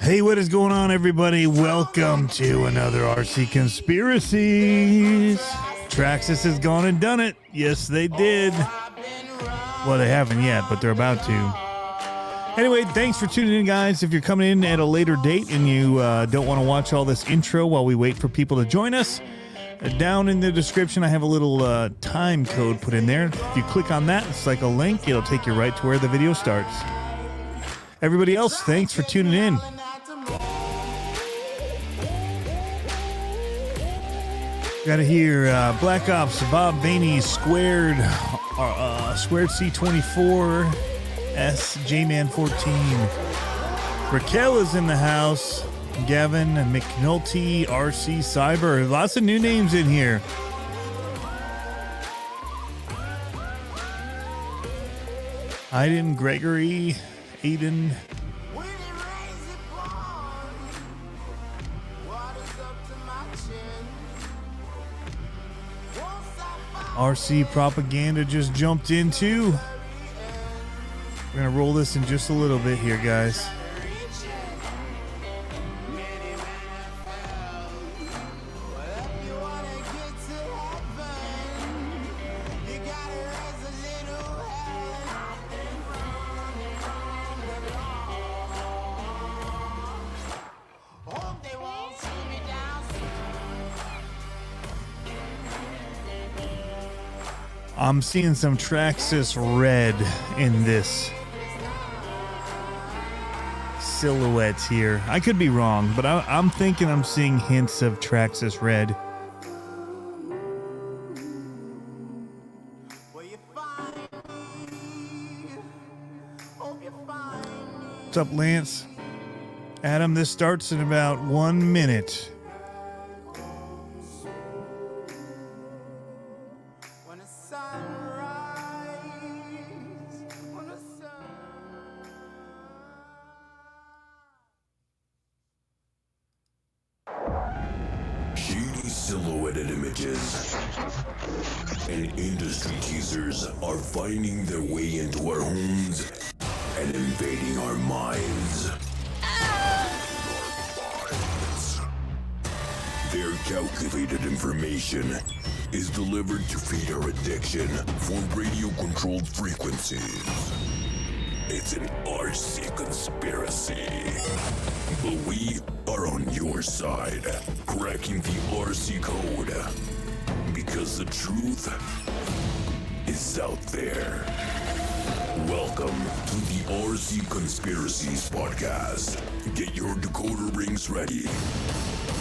Hey, what is going on, everybody? Welcome to another RC Conspiracies. Traxxas has gone and done it. Yes, they did. Well, they haven't yet, but they're about to. Anyway, thanks for tuning in, guys. If you're coming in at a later date and you don't want to watch all this intro while we wait for people to join us, down in the description, I have a little time code put in there. If you click on that, it's like a link. It'll take you right to where the video starts. Everybody else, thanks for tuning in. Got to hear Black Ops, Bob Vaney, Squared C24, J-Man 14. Raquel is in the house. Gavin, McNulty, RC Cyber. Lots of new names in here. Aiden, Gregory, Aiden. RC Propaganda just jumped in too. We're gonna roll this in just a little bit here, guys. I'm seeing some Traxxas red in this silhouette here. I could be wrong, but I'm thinking I'm seeing hints of Traxxas red. What's up, Lance? Adam, this starts in about 1 minute. Silhouetted images and industry teasers are finding their way into our homes and invading our minds. Their calculated information is delivered to feed our addiction for radio-controlled frequencies. It's an RC conspiracy. But we are on your side, cracking the RC code. Because the truth is out there. Welcome to the RC Conspiracies podcast. Get your decoder rings ready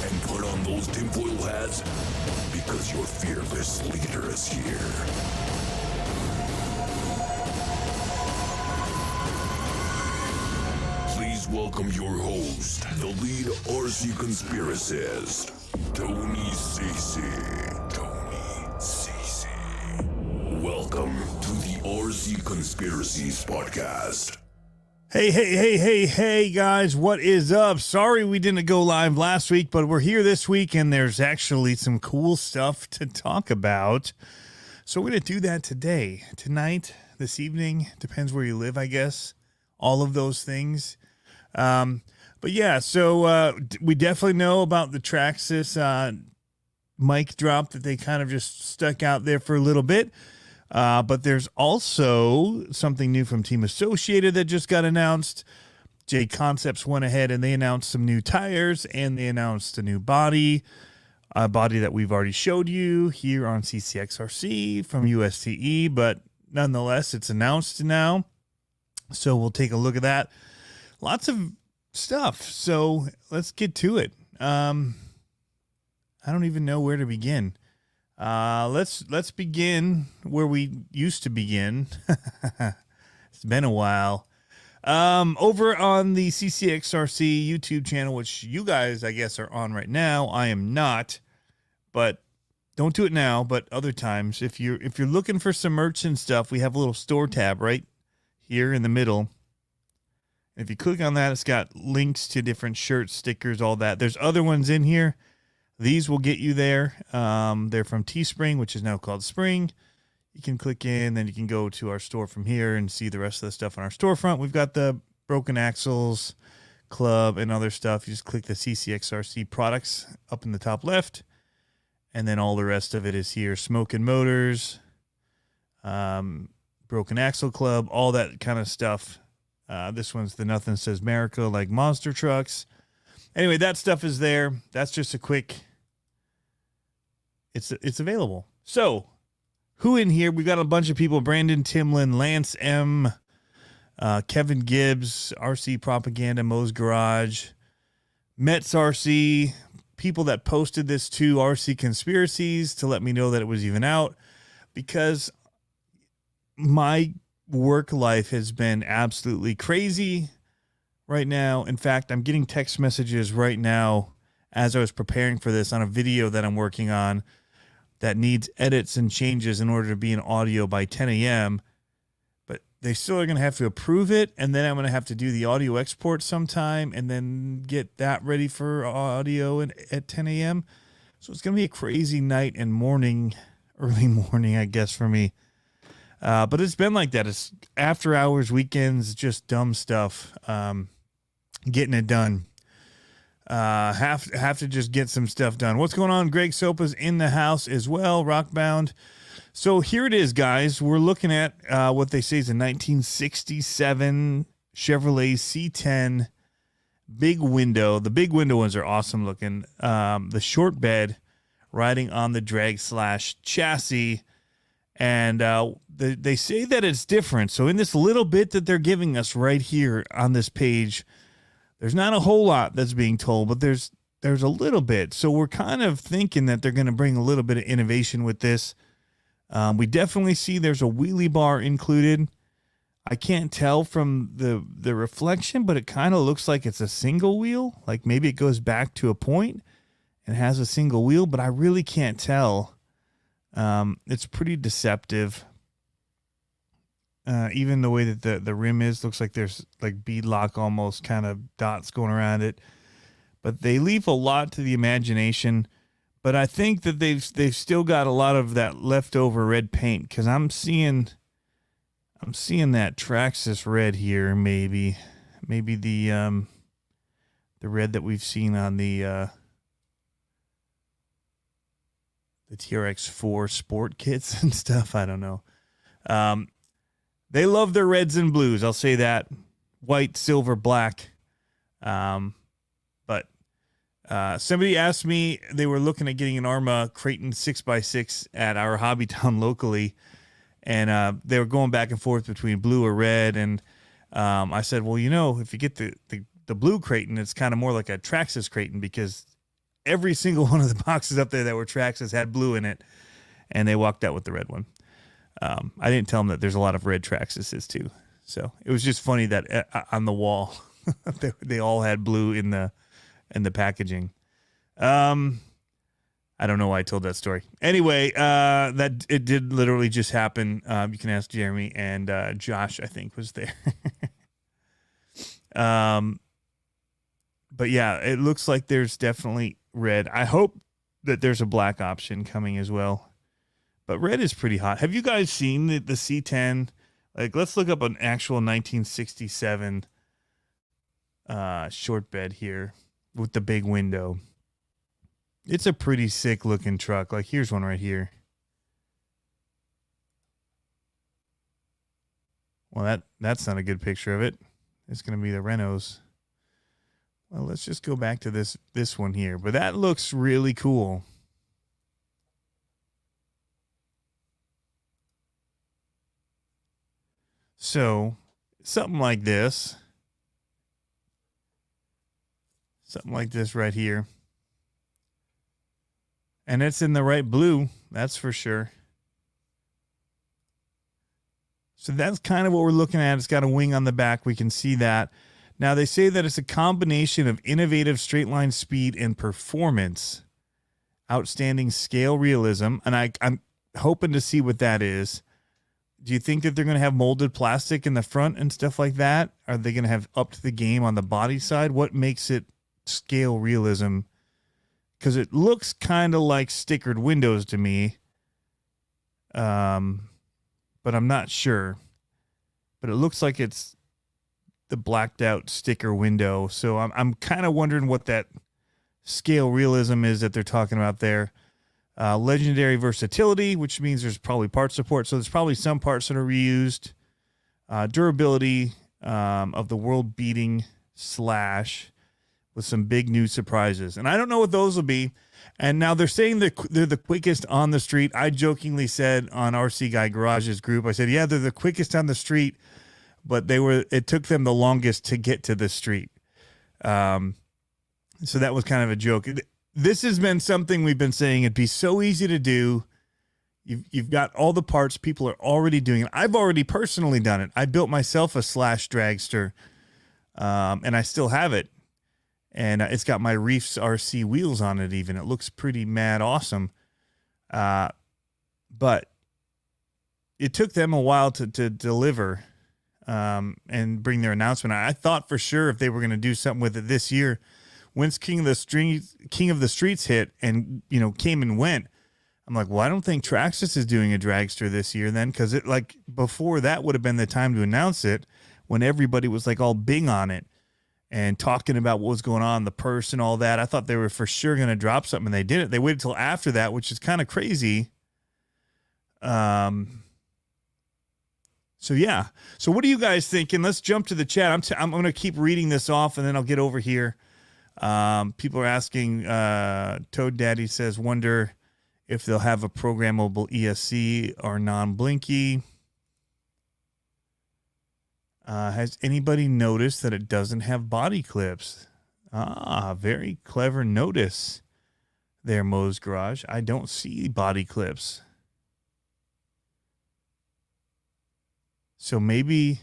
and put on those tinfoil hats because your fearless leader is here. Please welcome your host, the lead RC conspiracist, Tony Cece. Welcome to the RC Conspiracies podcast. Hey, guys, what is up? Sorry we didn't go live last week, but we're here this week, and there's actually some cool stuff to talk about. So we're going to do that today, tonight, this evening, depends where you live, I guess. All of those things. But yeah, so we definitely know about the Traxxas mic drop that they kind of just stuck out there for a little bit. But there's also something new from Team Associated that just got announced. J Concepts went ahead and they announced some new tires, and they announced a new body, a body that we've already showed you here on CCXRC from USTE, but nonetheless, it's announced now. So we'll take a look at that. Lots of stuff. So let's get to it. I don't even know where to begin. Let's begin where we used to begin. It's been a while. Over on the CCXRC YouTube channel, which you guys, I guess, are on right now. I am not, but don't do it now, but other times. If you're looking for some merch and stuff, we have a little store tab right here in the middle. If you click on that, it's got links to different shirts, stickers, all that. There's other ones in here. These will get you there. They're from Teespring, which is now called Spring. You can click in, then you can go to our store from here and see the rest of the stuff on our storefront. We've got the broken axles, Club and other stuff. You just click the CCXRC products up in the top left, and then all the rest of it is here. Smoking Motors, Broken Axle Club, all that kind of stuff. This one's the Nothing Says America, like monster trucks. Anyway, that stuff is there. That's just a quick. It's available. So, who in here? We got a bunch of people: Brandon Timlin, Lance M, Kevin Gibbs, RC Propaganda, Moe's Garage, Mets RC, people that posted this to RC Conspiracies to let me know that it was even out, because my work life has been absolutely crazy right now. In fact, I'm getting text messages right now as I was preparing for this on a video that I'm working on that needs edits and changes in order to be in audio by 10 a.m., they still are going to have to approve it, and then I'm going to have to do the audio export sometime and then get that ready for audio at 10 a.m. So it's going to be a crazy night and morning, early morning, I guess, for me. But it's been like that. It's after hours, weekends, just dumb stuff, getting it done. Have to just get some stuff done. What's going on? Greg Sopa's in the house as well, Rockbound. So here it is, guys. We're looking at what they say is a 1967 Chevrolet C10 big window. The big window ones are awesome looking. The short bed riding on the drag / chassis. And they say that it's different. So in this little bit that they're giving us right here on this page, there's not a whole lot that's being told, but there's a little bit. So we're kind of thinking that they're going to bring a little bit of innovation with this. We definitely see there's a wheelie bar included. I can't tell from the reflection, but it kind of looks like it's a single wheel. Like maybe it goes back to a point and has a single wheel, but I really can't tell. It's pretty deceptive. Even the way that the rim is, looks like there's like beadlock almost kind of dots going around it. But they leave a lot to the imagination. But I think that they've still got a lot of that leftover red paint, because I'm seeing that Traxxas red here. Maybe the red that we've seen on the TRX4 sport kits and stuff. I don't know. They love their reds and blues. I'll say that. White, silver, black. Somebody asked me, they were looking at getting an Arma Creighton 6x6 at our hobby town locally, and they were going back and forth between blue or red, and I said, well, if you get the blue Creighton, it's kind of more like a Traxxas Creighton, because every single one of the boxes up there that were Traxxas had blue in it, and they walked out with the red one. I didn't tell them that there's a lot of red Traxxases too, so it was just funny that on the wall they all had blue in the packaging. I don't know why I told that story. Anyway, that it did literally just happen. You can ask Jeremy, and Josh, I think, was there. But yeah, it looks like there's definitely red. I hope that there's a black option coming as well. But red is pretty hot. Have you guys seen the C10? Like, let's look up an actual 1967 short bed here with the big window. It's a pretty sick looking truck. Like, here's one right here. Well, that's not a good picture of it. It's going to be the Renaults. Well, let's just go back to this one here. But that looks really cool. So, something like this. Something like this right here. And it's in the right blue, that's for sure. So that's kind of what we're looking at. It's got a wing on the back. We can see that. Now, they say that it's a combination of innovative straight line speed and performance, outstanding scale realism, and I'm hoping to see what that is. Do you think that they're going to have molded plastic in the front and stuff like that? Are they going to have upped the game on the body side? What makes it scale realism? Because it looks kind of like stickered windows to me, but I'm not sure. But it looks like it's the blacked out sticker window. So I'm kind of wondering what that scale realism is that they're talking about there. Legendary versatility, which means there's probably part support. So there's probably some parts that are reused. Durability of the world beating slash with some big new surprises. And I don't know what those will be. And now they're saying that they're the quickest on the street. I jokingly said on RC Guy Garage's group, I said, yeah, they're the quickest on the street, but it took them the longest to get to the street. So that was kind of a joke. This has been something we've been saying. It'd be so easy to do. You've got all the parts. People are already doing it. I've already personally done it. I built myself a slash dragster, and I still have it. And it's got my Reefs RC wheels on it even. It looks pretty mad awesome. But it took them a while to deliver and bring their announcement. I thought for sure if they were going to do something with it this year, once King of the Streets hit and, came and went, I'm like, well, I don't think Traxxas is doing a dragster this year then, because it before that would have been the time to announce it when everybody was all big on it and talking about what was going on, the purse and all that. I thought they were for sure going to drop something, and they didn't. They waited till after that, which is kind of crazy. So yeah. So what are you guys thinking? Let's jump to the chat. I'm going to keep reading this off, and then I'll get over here. People are asking, Toad Daddy says, wonder if they'll have a programmable ESC or non-blinky. Has anybody noticed that it doesn't have body clips? Very clever notice there, Moe's Garage. I don't see body clips. So maybe,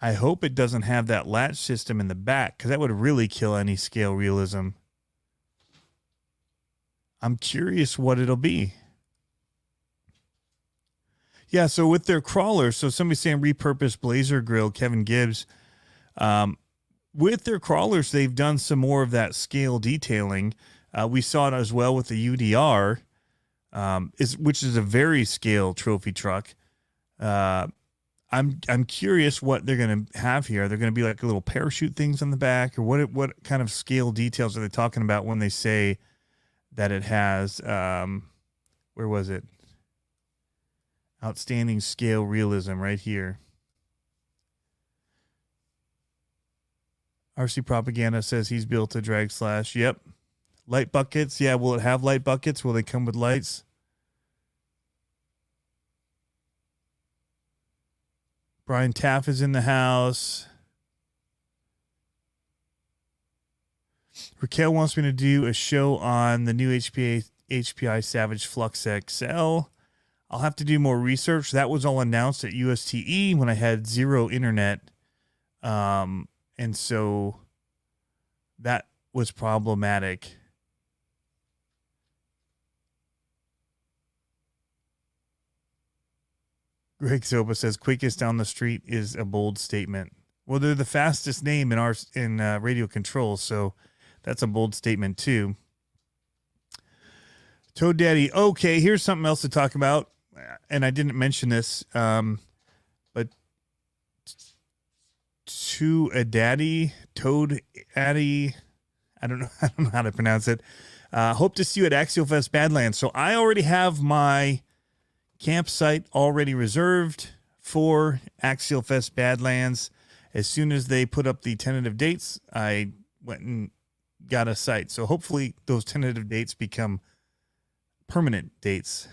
I hope it doesn't have that latch system in the back, because that would really kill any scale realism. I'm curious what it'll be. Yeah, so with their crawlers, so somebody's saying repurposed Blazer grill, Kevin Gibbs. With their crawlers, they've done some more of that scale detailing. We saw it as well with the UDR, which is a very scale trophy truck. I'm curious what they're going to have here. They're going to be like little parachute things on the back, or what kind of scale details are they talking about when they say that it has, where was it? Outstanding scale realism right here. RC Propaganda says he's built a drag slash. Yep. Light buckets. Yeah. Will it have light buckets? Will they come with lights? Brian Taff is in the house. Raquel wants me to do a show on the new HPI Savage Flux XL. I'll have to do more research. That was all announced at USTE when I had zero internet. And so that was problematic. Greg Soba says quickest down the street is a bold statement. Well, they're the fastest name in radio control, so that's a bold statement too. Toad Daddy. Okay, here's something else to talk about, and I didn't mention this, but Toad Addy, I don't know how to pronounce it. Hope to see you at Axial Fest Badlands. So I already have my campsite already reserved for Axial Fest Badlands. As soon as they put up the tentative dates, I went and got a site. So hopefully those tentative dates become permanent dates.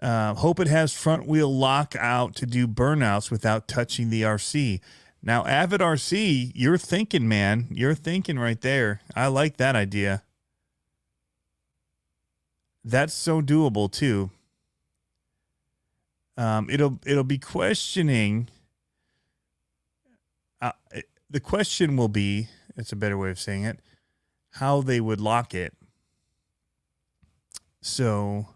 Hope it has front wheel lockout to do burnouts without touching the RC. Now, Avid RC, you're thinking, man. You're thinking right there. I like that idea. That's so doable too. It'll be questioning. The question will be, it's a better way of saying it, how they would lock it. So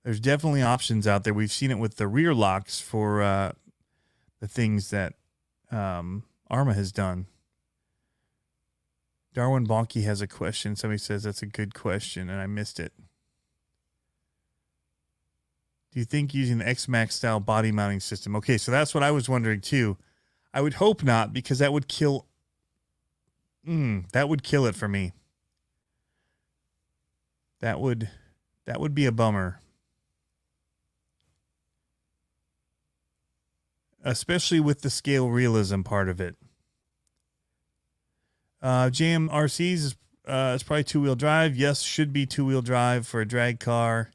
there's definitely options out there. We've seen it with the rear locks for the things that Arma has done. Darwin Bonky has a question. Somebody says that's a good question, and I missed it. Do you think using the X-Max style body mounting system? Okay, so that's what I was wondering too. I would hope not, because that would kill. That would kill it for me. That would be a bummer. Especially with the scale realism part of it. JMRC's is probably two-wheel drive. Yes, should be two-wheel drive for a drag car.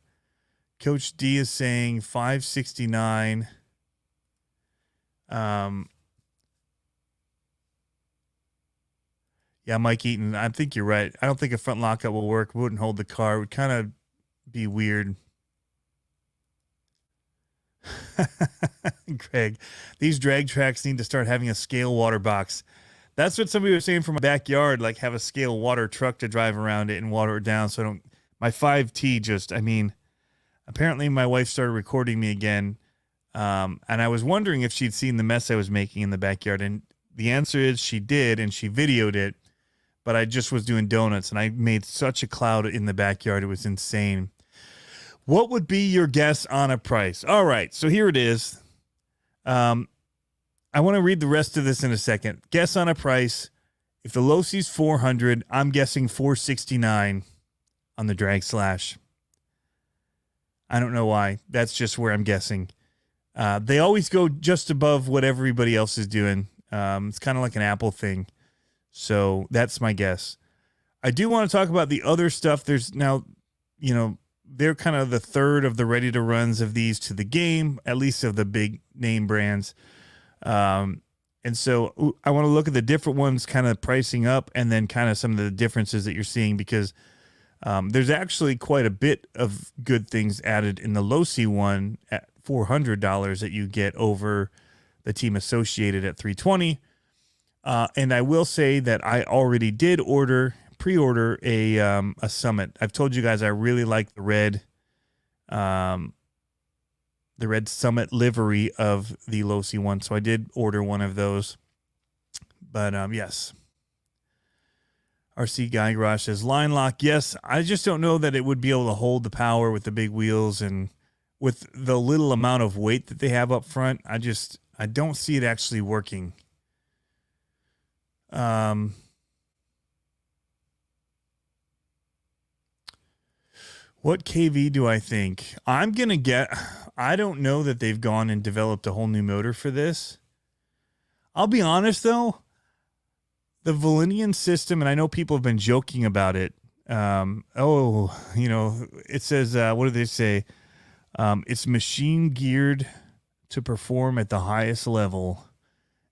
Coach D is saying $569. Yeah, Mike Eaton, I think you're right. I don't think a front lockup will work. It wouldn't hold the car. It would kind of be weird. Greg, these drag tracks need to start having a scale water box. That's what somebody was saying from my backyard, like have a scale water truck to drive around it and water it down. So my 5T apparently my wife started recording me again. And I was wondering if she'd seen the mess I was making in the backyard. And the answer is she did, and she videoed it. But I just was doing donuts, and I made such a cloud in the backyard. It was insane. What would be your guess on a price? All right, so here it is. I want to read the rest of this in a second. Guess on a price. If the Losi's $400, I'm guessing $469 on the Drag Slash. I don't know why. That's just where I'm guessing. They always go just above what everybody else is doing. It's kind of like an Apple thing. So that's my guess. I do want to talk about the other stuff. There's now, they're kind of the third of the ready to runs of these to the game, at least of the big name brands. And so I want to look at the different ones kind of pricing up, and then kind of some of the differences that you're seeing, because there's actually quite a bit of good things added in the Losi one at $400 that you get over the Team Associated at $320. And I will say that I already did pre-order a Summit. I've told you guys I really like the red Summit livery of the Losi one, so I did order one of those. But yes. RC Guy Garage says line lock. Yes, I just don't know that it would be able to hold the power with the big wheels, and with the little amount of weight that they have up front. I don't see it actually working. What KV do I think? I don't know that they've gone and developed a whole new motor for this. I'll be honest though, the Valenian system, and I know people have been joking about it. It says, what do they say? It's machine geared to perform at the highest level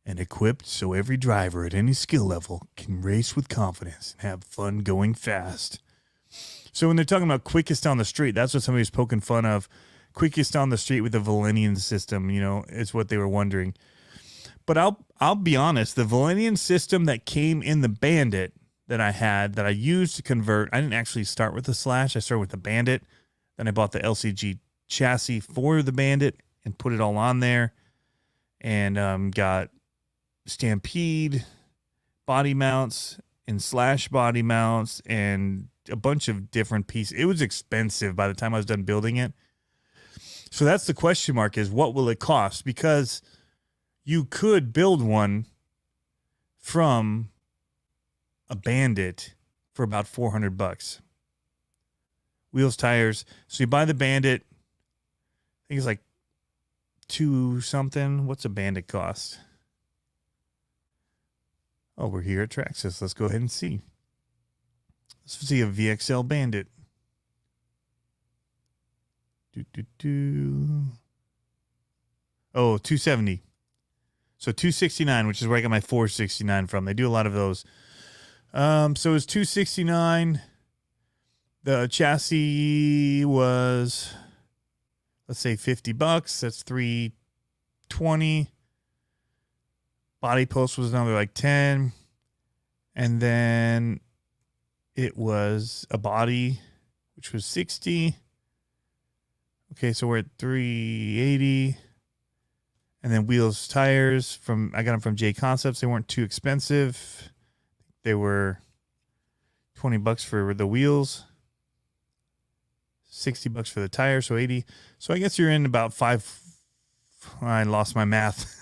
and equipped so every driver at any skill level can race with confidence and have fun going fast. So when they're talking about quickest on the street, that's what somebody's poking fun of. Quickest on the street with the Valenian system, is what they were wondering. But I'll be honest, the Valenian system that came in the Bandit that I used to convert, I didn't actually start with the Slash. I started with the Bandit. Then I bought the LCG chassis for the Bandit and put it all on there, and got Stampede body mounts and Slash body mounts and a bunch of different pieces. It was expensive by the time I was done building it. So that's the question mark, is what will it cost? Because you could build one from a Bandit for about $400. Wheels, tires. So you buy the Bandit. I think it's like $2 something. What's a Bandit cost? Oh, we're here at Traxxas. Let's go ahead and see. Let's see a VXL Bandit. Oh, $270. So $269, which is where I got my $469 from. They do a lot of those. So it's $269. The chassis was, let's say, $50. That's $320. Body post was another like 10. And then it was a body, which was 60. Okay, so we're at 380. And then wheels, tires I got them from J Concepts. They weren't too expensive. They were $20 for the wheels. $60 for the tire, so 80. So I guess you're in about I lost my math.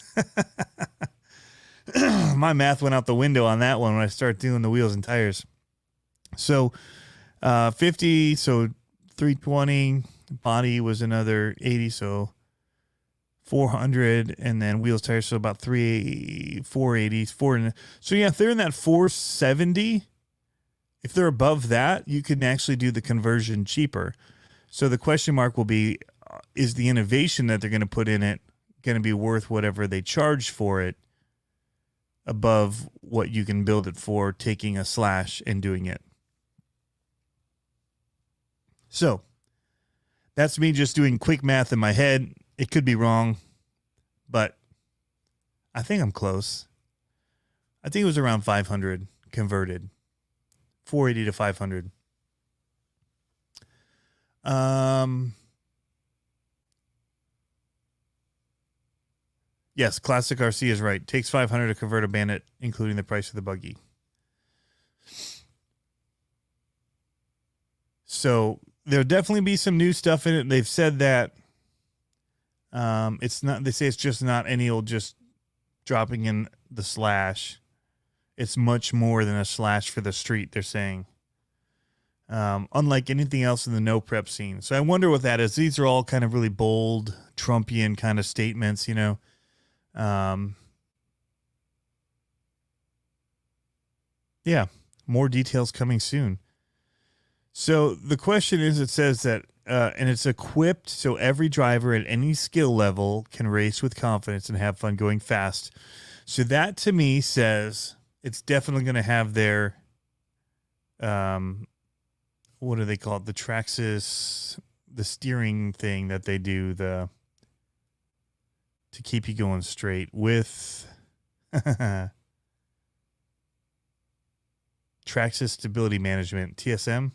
My math went out the window on that one when I started doing the wheels and tires. So 50, so 320. Body was another 80, so 400, and then wheels, tires, so about 480. So yeah, if they're in that 470, if they're above that, you can actually do the conversion cheaper. So the question mark will be, is the innovation that they're going to put in it going to be worth whatever they charge for it above what you can build it for, taking a slash and doing it? So that's me just doing quick math in my head. It could be wrong, but I think I'm close. I think it was around 500 converted, 480 to 500. Yes, Classic RC is right. Takes 500 to convert a Bandit, including the price of the buggy. So there'll definitely be some new stuff in it. They've said that it's not. They say it's just not any old just dropping in the slash. It's much more than a slash for the street, they're saying. Unlike anything else in the no prep scene. So I wonder what that is. These are all kind of really bold, Trumpian kind of statements, you know. Yeah, more details coming soon. So the question is, it says that, and it's equipped so every driver at any skill level can race with confidence and have fun going fast. So that to me says it's definitely going to have their, what do they call it? The Traxxas, the steering thing that they do, to keep you going straight with Traxxas Stability Management, TSM.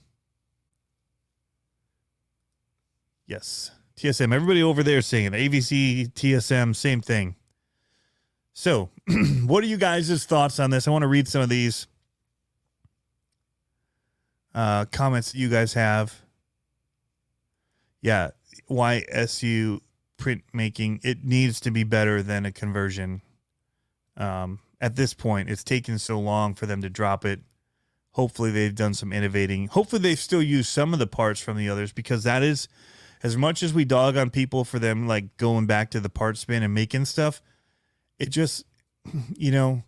Yes, TSM. Everybody over there saying it. AVC, TSM, same thing. So what are you guys' thoughts on this? I want to read some of these comments that you guys have. Yeah, YSU printmaking, it needs to be better than a conversion. At this point, it's taken so long for them to drop it. Hopefully they've done some innovating. Hopefully they've still used some of the parts from the others, because that is, as much as we dog on people for them like going back to the parts bin and making stuff, it just, you know,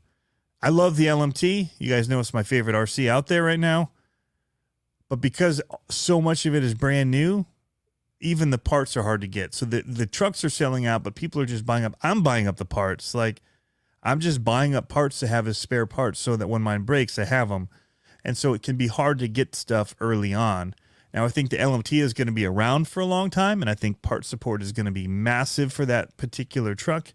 I love the LMT. You guys know it's my favorite RC out there right now. But because so much of it is brand new, even the parts are hard to get. So the trucks are selling out, but people are just buying up. I'm buying up the parts. Like, I'm just buying up parts to have as spare parts so that when mine breaks, I have them. And so it can be hard to get stuff early on. Now, I think the LMT is going to be around for a long time, and I think part support is going to be massive for that particular truck.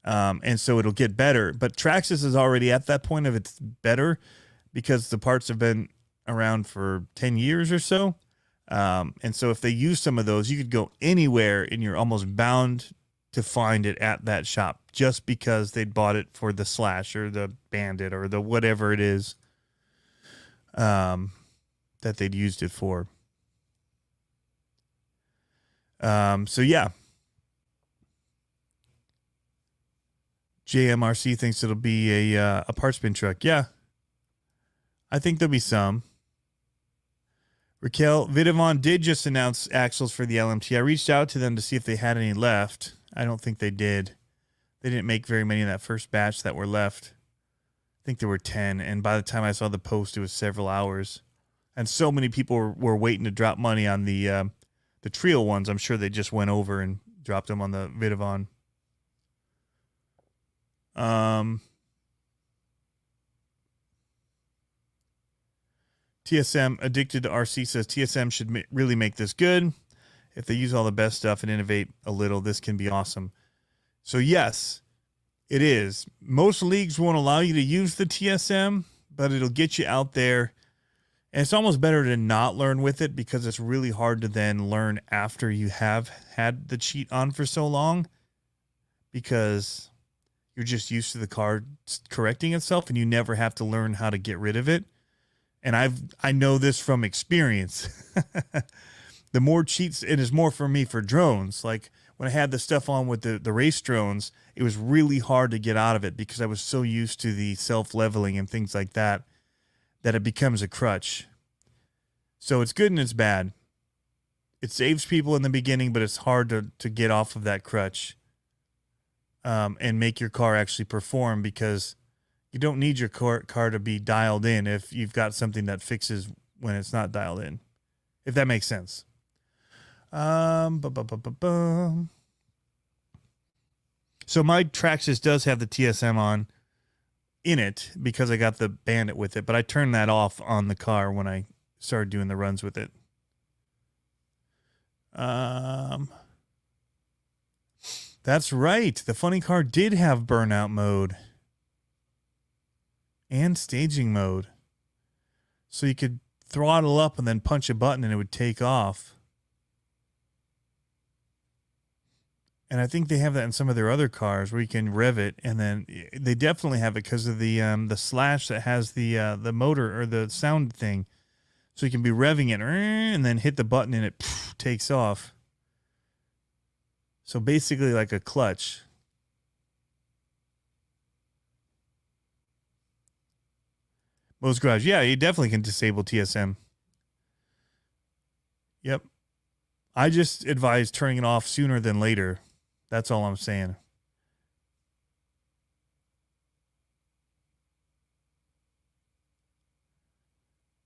And so it'll get better. But Traxxas is already at that point of it's better because the parts have been around for 10 years or so. And so if they use some of those, you could go anywhere and you're almost bound to find it at that shop just because they bought it for the Slash or the Bandit or the whatever it is that they'd used it for. So yeah. JMRC thinks it'll be a parts bin truck. Yeah. I think there'll be some. Raquel, Vidavon did just announce axles for the LMT. I reached out to them to see if they had any left. I don't think they did. They didn't make very many in that first batch that were left. I think there were 10. And by the time I saw the post, it was several hours. And so many people were waiting to drop money on the Trio ones. I'm sure they just went over and dropped them on the Vidavon. TSM Addicted to RC says TSM should really make this good. If they use all the best stuff and innovate a little, this can be awesome. So yes, it is. Most leagues won't allow you to use the TSM, but it'll get you out there. And it's almost better to not learn with it because it's really hard to then learn after you have had the cheat on for so long, because you're just used to the car correcting itself and you never have to learn how to get rid of it. And I know this from experience. the more cheats, it is more for me for drones. Like when I had the stuff on with the race drones, it was really hard to get out of it because I was so used to the self-leveling and things like that, that it becomes a crutch. So it's good and it's bad. It saves people in the beginning, but it's hard to get off of that crutch and make your car actually perform, because you don't need your car to be dialed in if you've got something that fixes when it's not dialed in, if that makes sense. So my Traxxas does have the TSM on in it because I got the Bandit with it, but I turned that off on the car when I started doing the runs with it. That's right. The funny car did have burnout mode and staging mode. So you could throttle up and then punch a button and it would take off. And I think they have that in some of their other cars where you can rev it, and then they definitely have it because of the slash that has the motor or the sound thing. So you can be revving it and then hit the button and it takes off. So basically like a clutch. Most Garage. Yeah, you definitely can disable TSM. Yep. I just advise turning it off sooner than later. That's all I'm saying.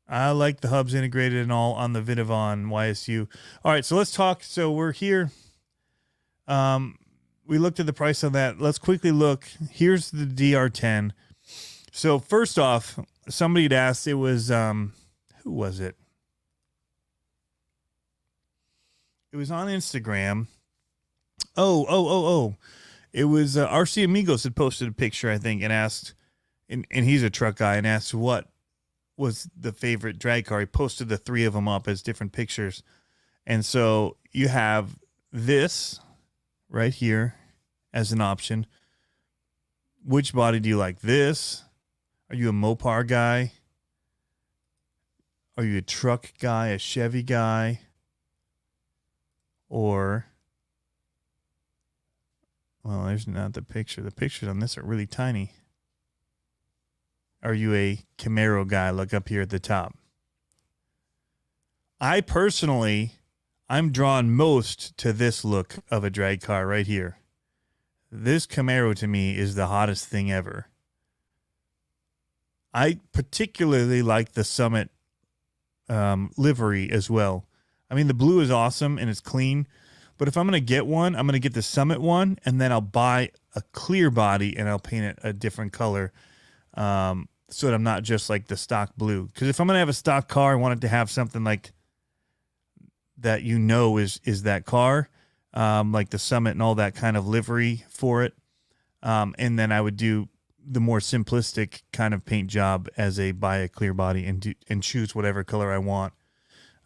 I like the hubs integrated and all on the Vitavon YSU. All right, so let's talk. So we're here. We looked at the price on that. Let's quickly look. Here's the DR10. So first off, somebody had asked, it was, who was it? It was on Instagram. Oh. It was RC Amigos had posted a picture, I think, and asked, and he's a truck guy, and asked what was the favorite drag car. He posted the three of them up as different pictures. And so you have this right here as an option. Which body do you like? This? Are you a Mopar guy? Are you a truck guy, a Chevy guy? Or, well, there's not the picture. The pictures on this are really tiny. Are you a Camaro guy? Look up here at the top. I personally, I'm drawn most to this look of a drag car right here. This Camaro to me is the hottest thing ever. I particularly like the Summit livery as well. I mean, the blue is awesome and it's clean, but if I'm going to get one, I'm going to get the Summit one, and then I'll buy a clear body and I'll paint it a different color so that I'm not just like the stock blue. Because if I'm going to have a stock car, I want it to have something like that, you know, is that car, like the Summit and all that kind of livery for it. And then I would do the more simplistic kind of paint job as buy a clear body and choose whatever color I want.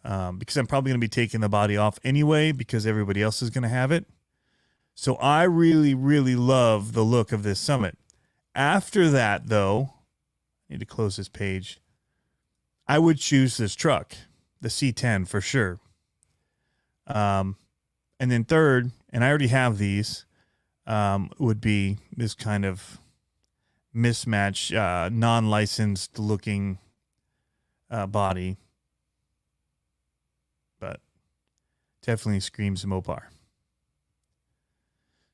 Because I'm probably going to be taking the body off anyway because everybody else is going to have it. So I really, really love the look of this Summit. After that, though, I need to close this page. I would choose this truck, the C10 for sure. And then third, and I already have these, would be this kind of mismatch, non-licensed looking body. But definitely screams Mopar.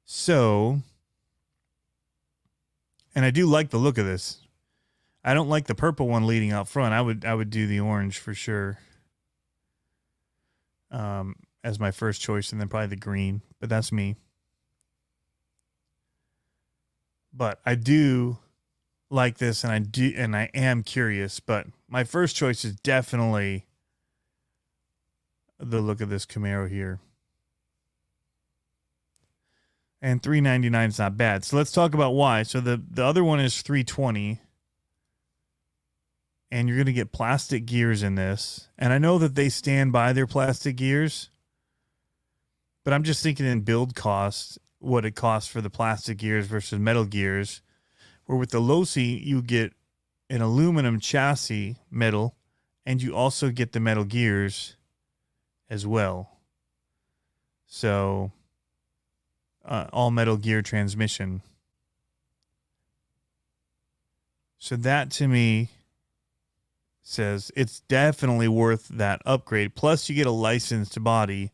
So, and I do like the look of this. I don't like the purple one leading out front. I would do the orange for sure. As my first choice, and then probably the green, but that's me. But I do like this, and I am curious, but my first choice is definitely the look of this Camaro here. And $399 is not bad. So let's talk about why. So the other one is $320. And you're going to get plastic gears in this. And I know that they stand by their plastic gears. But I'm just thinking in build costs, what it costs for the plastic gears versus metal gears. Where with the Losi, you get an aluminum chassis, metal, and you also get the metal gears. as well. So, all metal gear transmission. So that to me says it's definitely worth that upgrade. Plus you get a licensed body.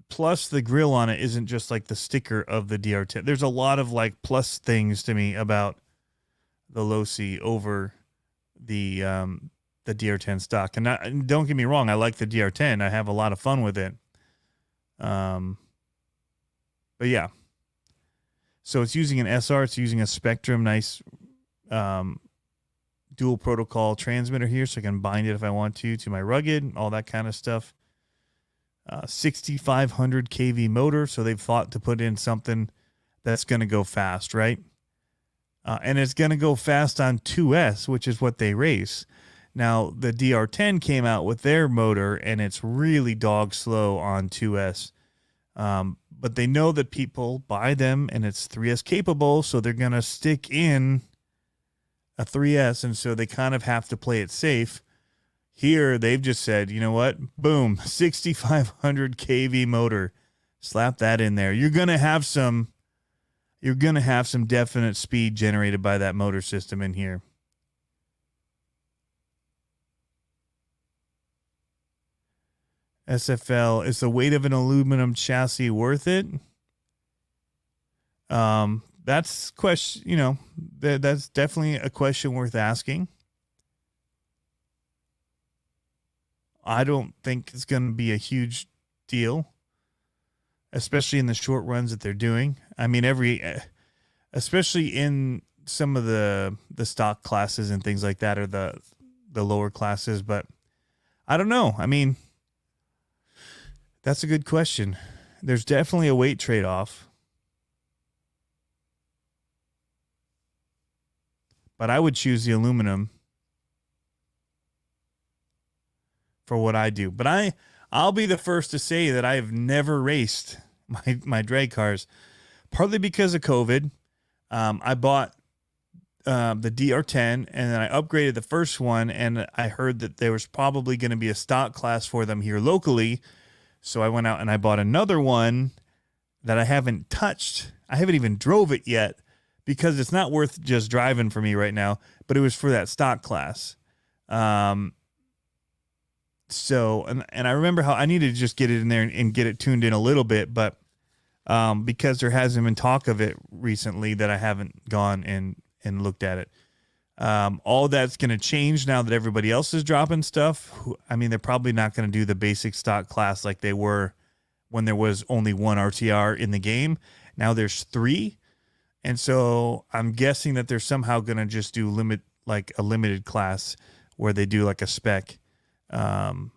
Plus the grill on it isn't just like the sticker of the DR10. There's a lot of like plus things to me about the Losi over the DR10 stock. And don't get me wrong, I like the DR10. I have a lot of fun with it. But yeah. So it's using an SR. It's using a Spectrum, nice dual protocol transmitter here, so I can bind it if I want to my rugged, all that kind of stuff. 6,500 kV motor, so they've thought to put in something that's going to go fast, right? And it's going to go fast on 2S, which is what they race. Now, the DR10 came out with their motor, and it's really dog slow on 2S. But they know that people buy them, and it's 3S capable, so they're going to stick in a 3S, and so they kind of have to play it safe. Here, they've just said, you know what? Boom, 6,500 kV motor. Slap that in there. You're going to have some definite speed generated by that motor system in here. SFL, is the weight of an aluminum chassis worth it? That's question, that's definitely a question worth asking. I don't think it's going to be a huge deal, especially in the short runs that they're doing. I mean, especially in some of the stock classes and things like that, or the lower classes, but I don't know. I mean, that's a good question. There's definitely a weight trade-off. But I would choose the aluminum for what I do. But I'll be the first to say that I have never raced my drag cars, partly because of COVID. I bought the DR10, and then I upgraded the first one, and I heard that there was probably going to be a stock class for them here locally. So I went out and I bought another one that I haven't touched. I haven't even drove it yet, because it's not worth just driving for me right now, but it was for that stock class. So, and I remember how I needed to just get it in there and get it tuned in a little bit, but because there hasn't been talk of it recently, that I haven't gone and looked at it. All that's going to change now that everybody else is dropping stuff. I mean, they're probably not going to do the basic stock class like they were when there was only one RTR in the game. Now there's 3. And so I'm guessing that they're somehow going to just do a limited class where they do like a spec. And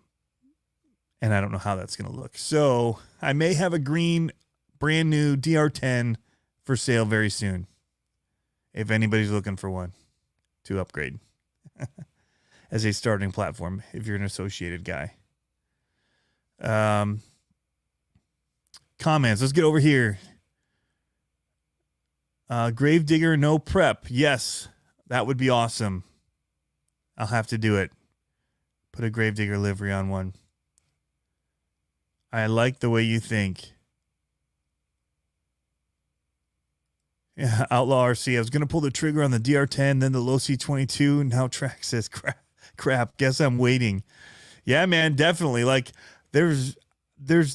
I don't know how that's going to look. So I may have a green brand new DR10 for sale very soon, if anybody's looking for one to upgrade as a starting platform, if you're an associated guy. Comments. Let's get over here. Gravedigger, no prep. Yes, that would be awesome. I'll have to do it. Put a Gravedigger livery on one. I like the way you think. Yeah, Outlaw RC. I was going to pull the trigger on the DR10, then the Losi 22. Now Traxxas. Crap. Guess I'm waiting. Yeah, man, definitely. Like, there's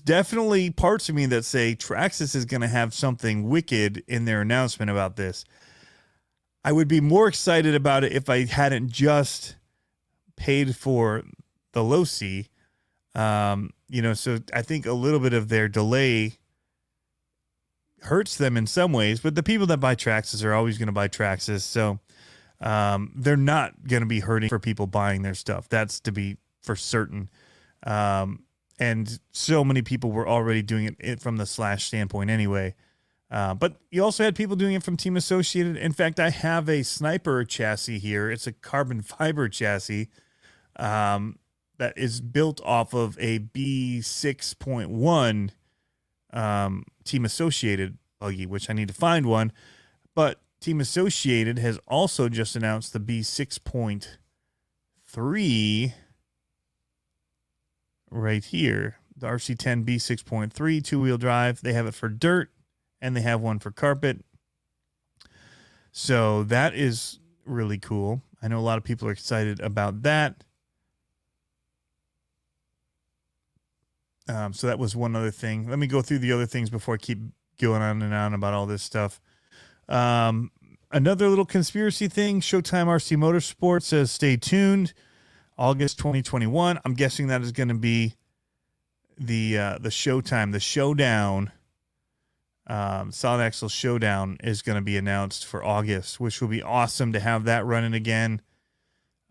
definitely parts of me that say Traxxas is going to have something wicked in their announcement about this. I would be more excited about it if I hadn't just paid for the Losi. So I think a little bit of their delay hurts them in some ways, but the people that buy Traxxas are always going to buy Traxxas. So they're not going to be hurting for people buying their stuff. That's to be for certain. And so many people were already doing it from the Slash standpoint anyway. But you also had people doing it from Team Associated. In fact, I have a Sniper chassis here. It's a carbon fiber chassis that is built off of a B6.1 Team Associated buggy, which I need to find one. But Team Associated has also just announced the B6.3, right here. The RC10B 6.3 two-wheel drive. They have it for dirt, and they have one for carpet. So that is really cool. I know a lot of people are excited about that. So that was one other thing. Let me go through the other things before I keep going on and on about all this stuff. Another little conspiracy thing. Showtime RC Motorsports says stay tuned. August 2021. I'm guessing that is going to be the Showtime, the Showdown. Solid Axle Showdown is going to be announced for August, which will be awesome to have that running again.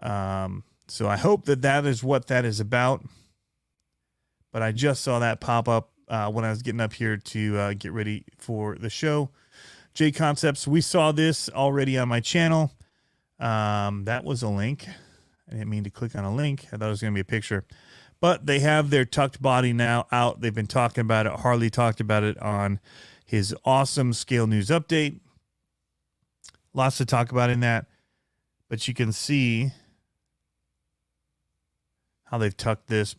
So I hope that is what that is about. But I just saw that pop up when I was getting up here to get ready for the show. J Concepts, we saw this already on my channel. That was a link. I didn't mean to click on a link. I thought it was going to be a picture. But they have their tucked body now out. They've been talking about it. Harley talked about it on his awesome Scale News update. Lots to talk about in that. But you can see how they've tucked this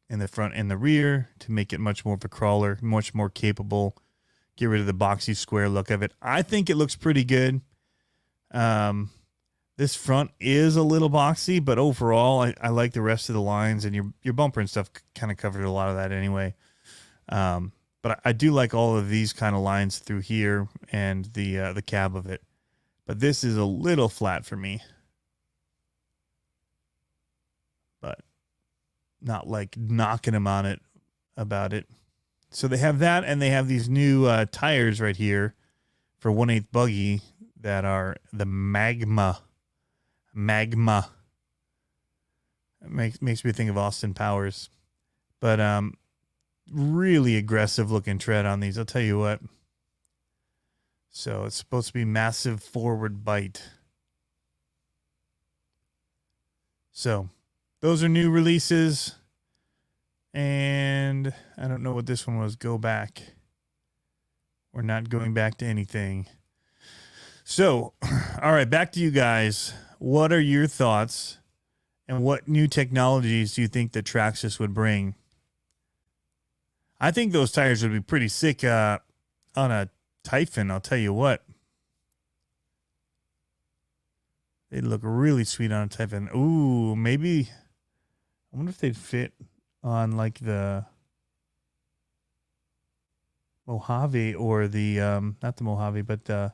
in the front and the rear to make it much more of a crawler, much more capable. Get rid of the boxy square look of it. I think it looks pretty good. This front is a little boxy, but overall, I like the rest of the lines, and your bumper and stuff kind of covered a lot of that anyway. But I do like all of these kind of lines through here and the cab of it. But this is a little flat for me. But not like knocking them on it about it. So they have that, and they have these new tires right here for 1/8 buggy that are the Magma. It makes me think of Austin Powers. But really aggressive looking tread on these, I'll tell you what. So it's supposed to be massive forward bite. So those are new releases. And I don't know what this one was. Go back. We're not going back to anything. So, all right, back to you guys. What are your thoughts? And what new technologies do you think that Traxxas would bring? I think those tires would be pretty sick on a Typhon, I'll tell you what. They'd look really sweet on a Typhon. Ooh, maybe. I wonder if they'd fit on like the Mojave or the, not the Mojave, but the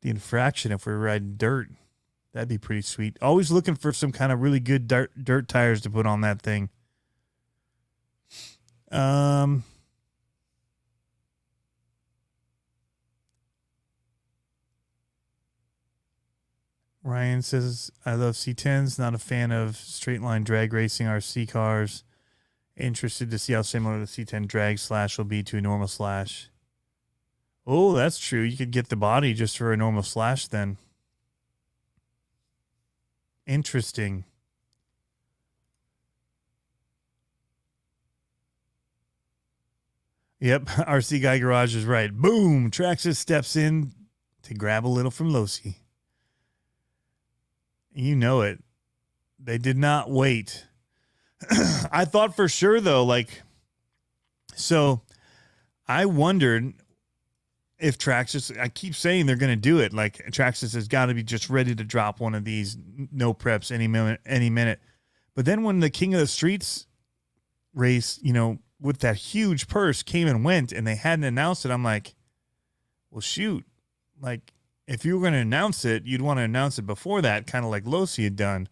Infraction if we're riding dirt. That'd be pretty sweet. Always looking for some kind of really good dirt tires to put on that thing. Ryan says, I love C10s, not a fan of straight line drag racing RC cars. Interested to see how similar the C10 drag slash will be to a normal slash. Oh, that's true. You could get the body just for a normal slash then. Interesting. Yep, RC Guy Garage is right. Boom! Traxxas steps in to grab a little from Losi. You know it. They did not wait. I thought for sure, though, like, so I wondered if Traxxas, I keep saying they're going to do it. Like, Traxxas has got to be just ready to drop one of these, no preps any minute. But then when the King of the Streets race, you know, with that huge purse came and went and they hadn't announced it, I'm like, well, shoot. Like, if you were going to announce it, you'd want to announce it before that, kind of like Losi had done.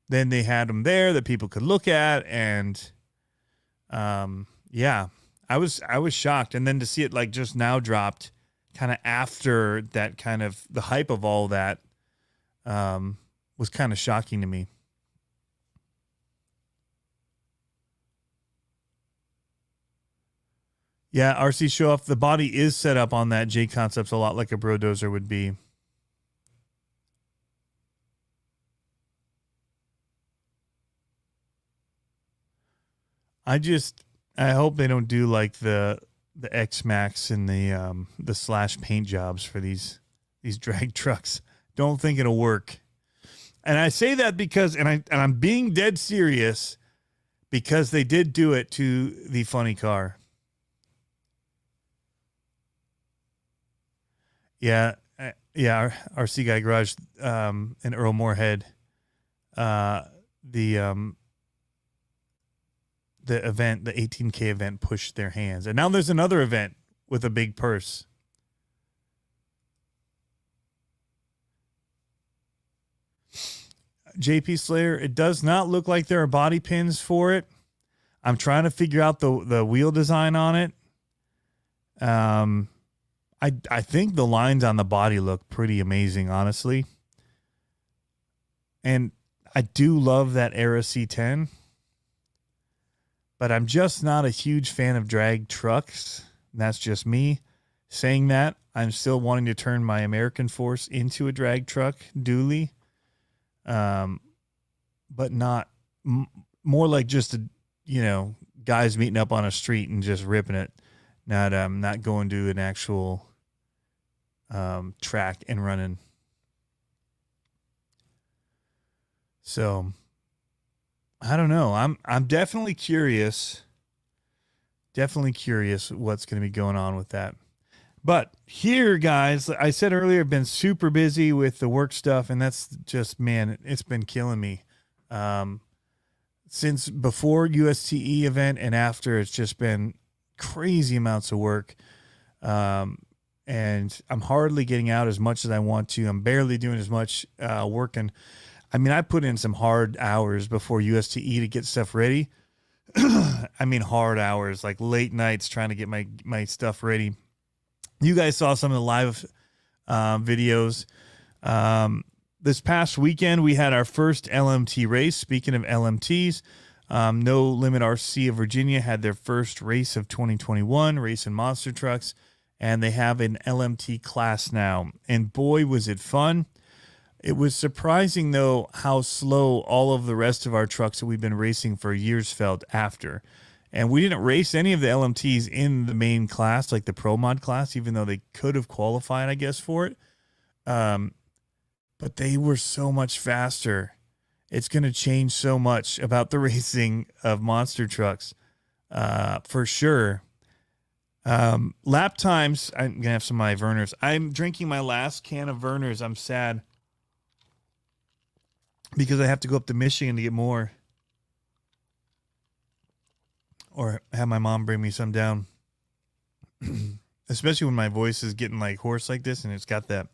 Then they had them there that people could look at, and yeah, I was shocked. And then to see it like just now dropped, kind of after that, kind of the hype of all that, was kind of shocking to me. Yeah, RC Show Off. The body is set up on that J Concepts a lot like a Brodozer would be. I hope they don't do like the X Max and the slash paint jobs for these drag trucks. Don't think it'll work. And I say that because, and I'm being dead serious, because they did do it to the funny car. Yeah, our RC Guy Garage, and Earl Moorhead, the event, the 18K event, pushed their hands, and now there's another event with a big purse. JP Slayer, it does not look like there are body pins for it. I'm trying to figure out the wheel design on it. I think the lines on the body look pretty amazing, honestly. And I do love that Era C10. But I'm just not a huge fan of drag trucks. That's just me saying that. I'm still wanting to turn my American Force into a drag truck dually. But not more like just guys meeting up on a street and just ripping it. Not going to an actual track and running. So I don't know. I'm definitely curious. Definitely curious what's going to be going on with that. But here, guys, I said earlier, I've been super busy with the work stuff, and that's just, man, it's been killing me. Since before USTE event and after, it's just been crazy amounts of work. And I'm hardly getting out as much as I want to. I'm barely doing as much working. I mean, I put in some hard hours before USTE to get stuff ready. I mean, hard hours, like late nights trying to get my stuff ready. You guys saw some of the live videos. This past weekend, we had our first LMT race. Speaking of LMTs, No Limit RC of Virginia had their first race of 2021, racing monster trucks, and they have an LMT class now. And boy, was it fun. It was surprising, though, how slow all of the rest of our trucks that we've been racing for years felt after. And we didn't race any of the LMTs in the main class, like the Pro Mod class, even though they could have qualified, I guess, for it. But they were so much faster. It's going to change so much about the racing of monster trucks, for sure. Lap times, I'm going to have some of my Vernors. I'm drinking my last can of Vernors. I'm sad because I have to go up to Michigan to get more. Or have my mom bring me some down. Especially when my voice is getting like hoarse like this and it's got that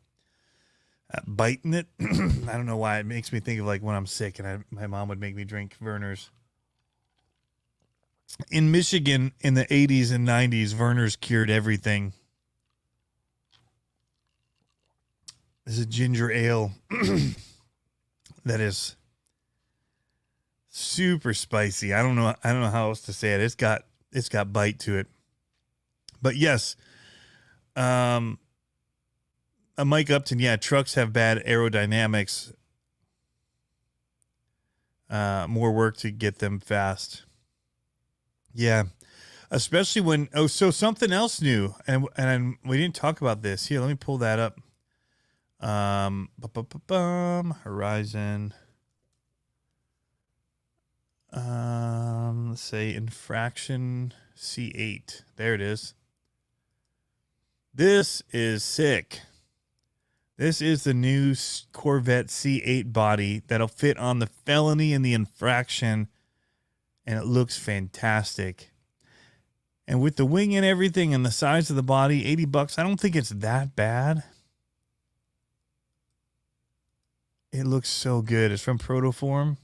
bite in it. I don't know why. It makes me think of like when I'm sick and my mom would make me drink Vernors. In Michigan in the 80s and 90s, Vernors cured everything. This is a ginger ale that is super spicy. I don't know how else to say it. It's got bite to it. But yes, a Mike Upton, yeah, trucks have bad aerodynamics. More work to get them fast. Yeah. Especially when so something else new, and we didn't talk about this. Here, let me pull that up. Horizon. Let's say infraction C8. There it is. This is sick. This is the new Corvette C8 body that'll fit on the felony and the infraction, and it looks fantastic. And with the wing and everything and the size of the body, $80, I don't think it's that bad. It looks so good. It's from Protoform.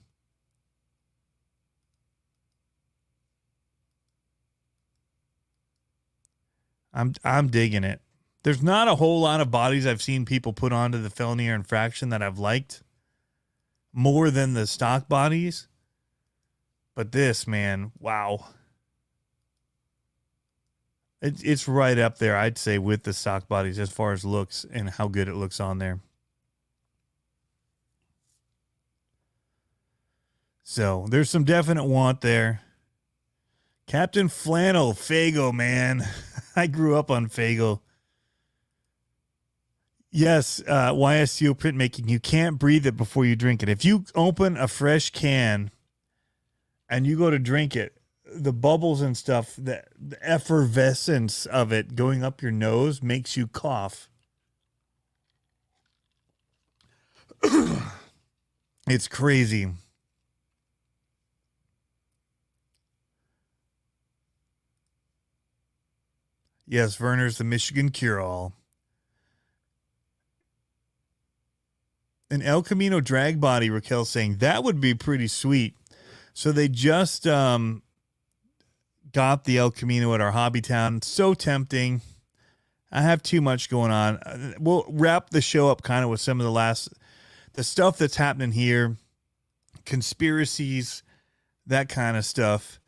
I'm digging it. There's not a whole lot of bodies I've seen people put onto the felony or infraction that I've liked more than the stock bodies. But this, man, wow. It's right up there, I'd say, with the stock bodies as far as looks and how good it looks on there. So there's some definite want there. Captain Flannel, Fago, man. I grew up on Fago. Yes, YSCO printmaking. You can't breathe it before you drink it. If you open a fresh can and you go to drink it, the bubbles and stuff, the effervescence of it going up your nose makes you cough. It's crazy. Yes, Werner's the Michigan cure-all. An El Camino drag body, Raquel saying, that would be pretty sweet. So they just got the El Camino at our hobby town. So tempting. I have too much going on. We'll wrap the show up kind of with some of the stuff that's happening here, conspiracies, that kind of stuff.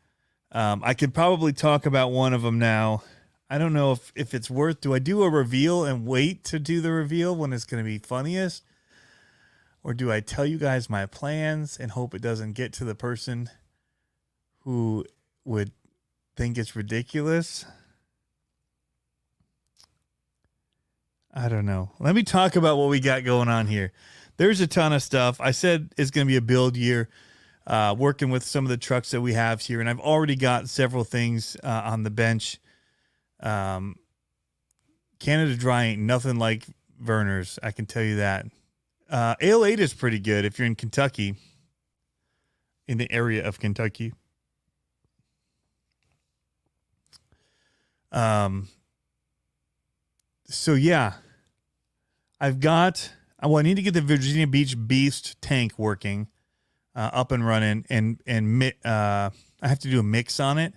I could probably talk about one of them now. I don't know if it's worth, do I do a reveal and wait to do the reveal when it's going to be funniest? Or do I tell you guys my plans and hope it doesn't get to the person who would think it's ridiculous? I don't know. Let me talk about what we got going on here. There's a ton of stuff. I said it's going to be a build year, working with some of the trucks that we have here. And I've already got several things on the bench. Canada Dry ain't nothing like Werner's. I can tell you that. Ale 8 is pretty good if you're in Kentucky, in the area of Kentucky. So yeah, I need to get the Virginia Beach Beast tank working, up and running, and I have to do a mix on it.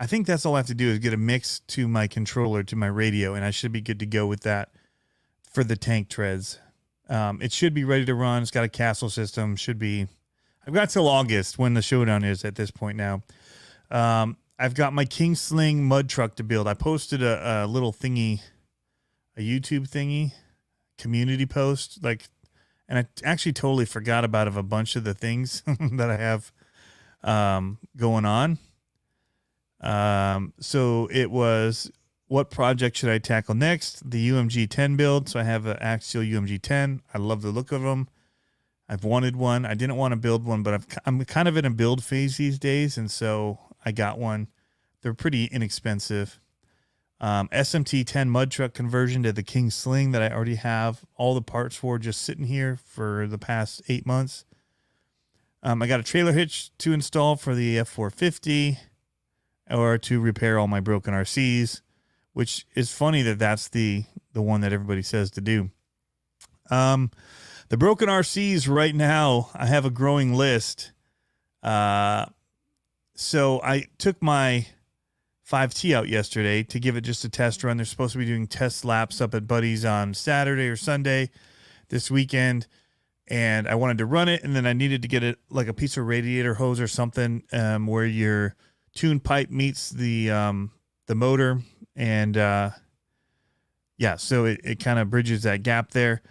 I think that's all I have to do is get a mix to my controller, to my radio, and I should be good to go with that for the tank treads. It should be ready to run. It's got a castle system. I've got till August when the showdown is at this point now. I've got my King Sling mud truck to build. I posted a little thingy, a YouTube thingy, community post, and I actually totally forgot about a bunch of the things that I have going on. So it was, what project should I tackle next? The UMG 10 build. So I have an Axial UMG 10. I love the look of them. I've wanted one. I didn't want to build one, but I'm kind of in a build phase these days, and so I got one. They're pretty inexpensive. SMT 10 mud truck conversion to the King Sling that I already have all the parts for, just sitting here for the past 8 months. I got a trailer hitch to install for the F450, or to repair all my broken RCs, which is funny that that's the one that everybody says to do. The broken RCs right now, I have a growing list. So I took my 5T out yesterday to give it just a test run. They're supposed to be doing test laps up at Buddy's on Saturday or Sunday this weekend. And I wanted to run it, and then I needed to get it like a piece of radiator hose or something, where your tune pipe meets the motor. And, so it kind of bridges that gap there.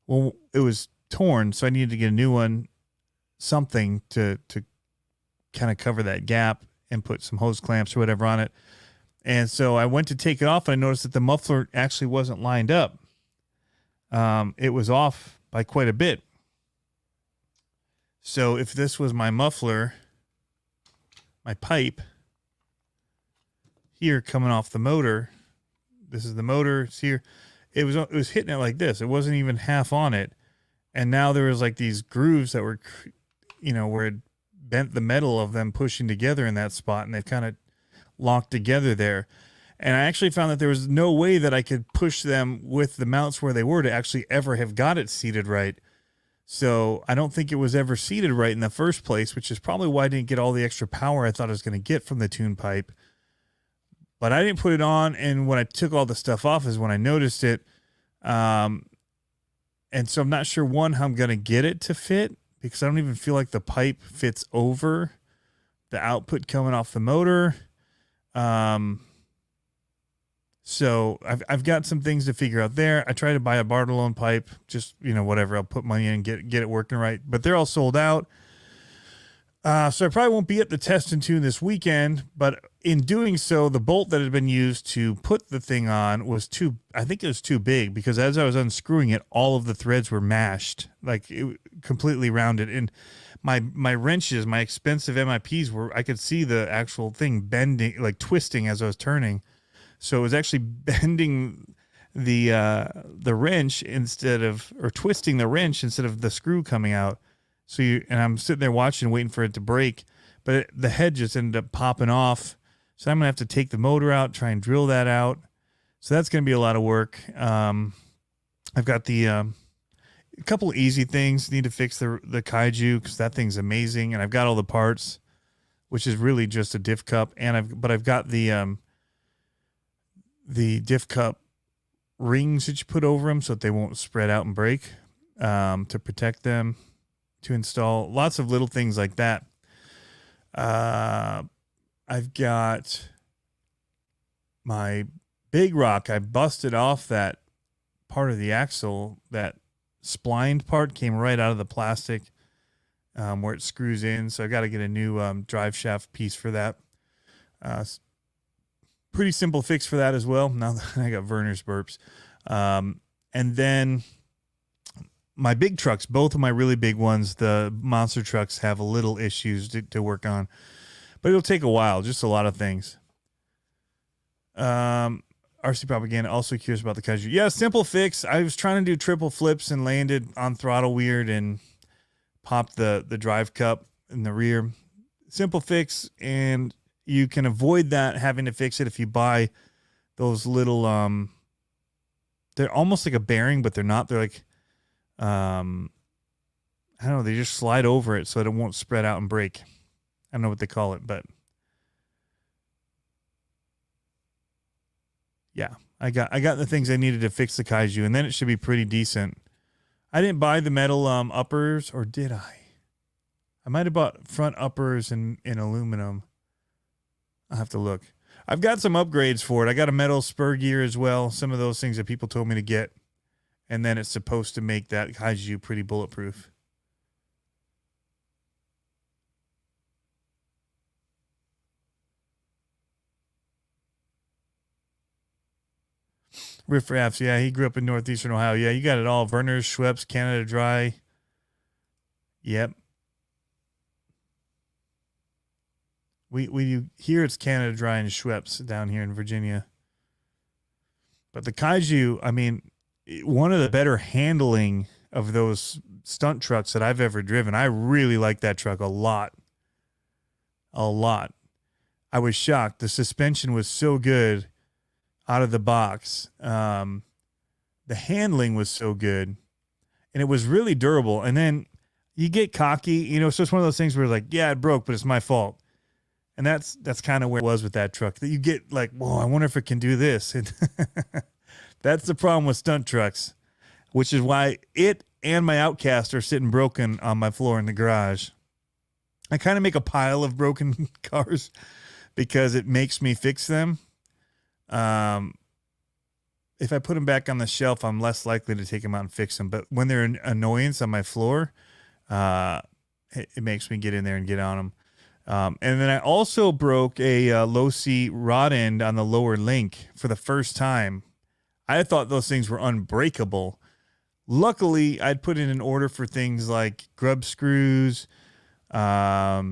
Well, it was torn, so I needed to get a new one, something to kind of cover that gap and put some hose clamps or whatever on it. And so I went to take it off, and I noticed that the muffler actually wasn't lined up. It was off by quite a bit. So if this was my muffler, my pipe here coming off the motor, this is the motor, it's here. It was hitting it like this. It wasn't even half on it. And now there was like these grooves that were, where it bent the metal of them pushing together in that spot, and they've kind of locked together there. And I actually found that there was no way that I could push them with the mounts where they were to actually ever have got it seated right. So I don't think it was ever seated right in the first place, which is probably why I didn't get all the extra power I thought I was going to get from the tune pipe. But I didn't put it on, and when I took all the stuff off is when I noticed it. And so I'm not sure, how I'm going to get it to fit, because I don't even feel like the pipe fits over the output coming off the motor. So I've got some things to figure out there. I tried to buy a Bartolone pipe, just, whatever. I'll put money in and get it working right. But they're all sold out. So I probably won't be at the test and tune this weekend, but in doing so, the bolt that had been used to put the thing on was I think it was too big, because as I was unscrewing it, all of the threads were mashed, like it completely rounded. And my wrenches, my expensive MIPs I could see the actual thing bending, like twisting as I was turning. So it was actually bending the wrench or twisting the wrench instead of the screw coming out. And I'm sitting there watching, waiting for it to break, but the head just ended up popping off. So I'm going to have to take the motor out, try and drill that out. So that's going to be a lot of work. I've got a couple of easy things. Need to fix the Kaiju, because that thing's amazing. And I've got all the parts, which is really just a diff cup. But I've got the diff cup rings that you put over them so that they won't spread out and break, to protect them. To install lots of little things like that. I've got my big rock. I busted off that part of the axle. That splined part came right out of the plastic, where it screws in. So I got to get a new drive shaft piece for that. Pretty simple fix for that as well. Now that I got Werner's burps. And then my big trucks, both of my really big ones, the monster trucks, have a little issues to work on, but it'll take a while. Just a lot of things. RC Propaganda also curious about the Kaiju. Yeah, simple fix. I was trying to do triple flips and landed on throttle weird and popped the drive cup in the rear. Simple fix, and you can avoid that having to fix it if you buy those little they're almost like a bearing, but they're not. They're like I don't know, they just slide over it so that it won't spread out and break. I don't know what they call it, but yeah, I got the things I needed to fix the Kaiju, and then it should be pretty decent. I didn't buy the metal uppers, or did I? I might have bought front uppers in aluminum. I'll have to look. I've got some upgrades for it. I got a metal spur gear as well. Some of those things that people told me to get. And then it's supposed to make that Kaiju pretty bulletproof. Riff Raps, yeah, he grew up in northeastern Ohio. Yeah, you got it all. Werner's, Schweppes, Canada Dry. Yep. We here it's Canada Dry and Schweppes down here in Virginia. But the Kaiju, I mean, one of the better handling of those stunt trucks that I've ever driven. I really like that truck a lot. A lot. I was shocked. The suspension was so good out of the box. The handling was so good. And it was really durable. And then you get cocky, so it's one of those things where like, yeah, it broke, but it's my fault. And that's kind of where it was with that truck. That you get like, whoa, I wonder if it can do this. And that's the problem with stunt trucks, which is why it and my Outcast are sitting broken on my floor in the garage. I kind of make a pile of broken cars because it makes me fix them. If I put them back on the shelf, I'm less likely to take them out and fix them. But when they're an annoyance on my floor, it makes me get in there and get on them. And then I also broke a low C rod end on the lower link for the first time. I thought those things were unbreakable. Luckily, I'd put in an order for things like grub screws, a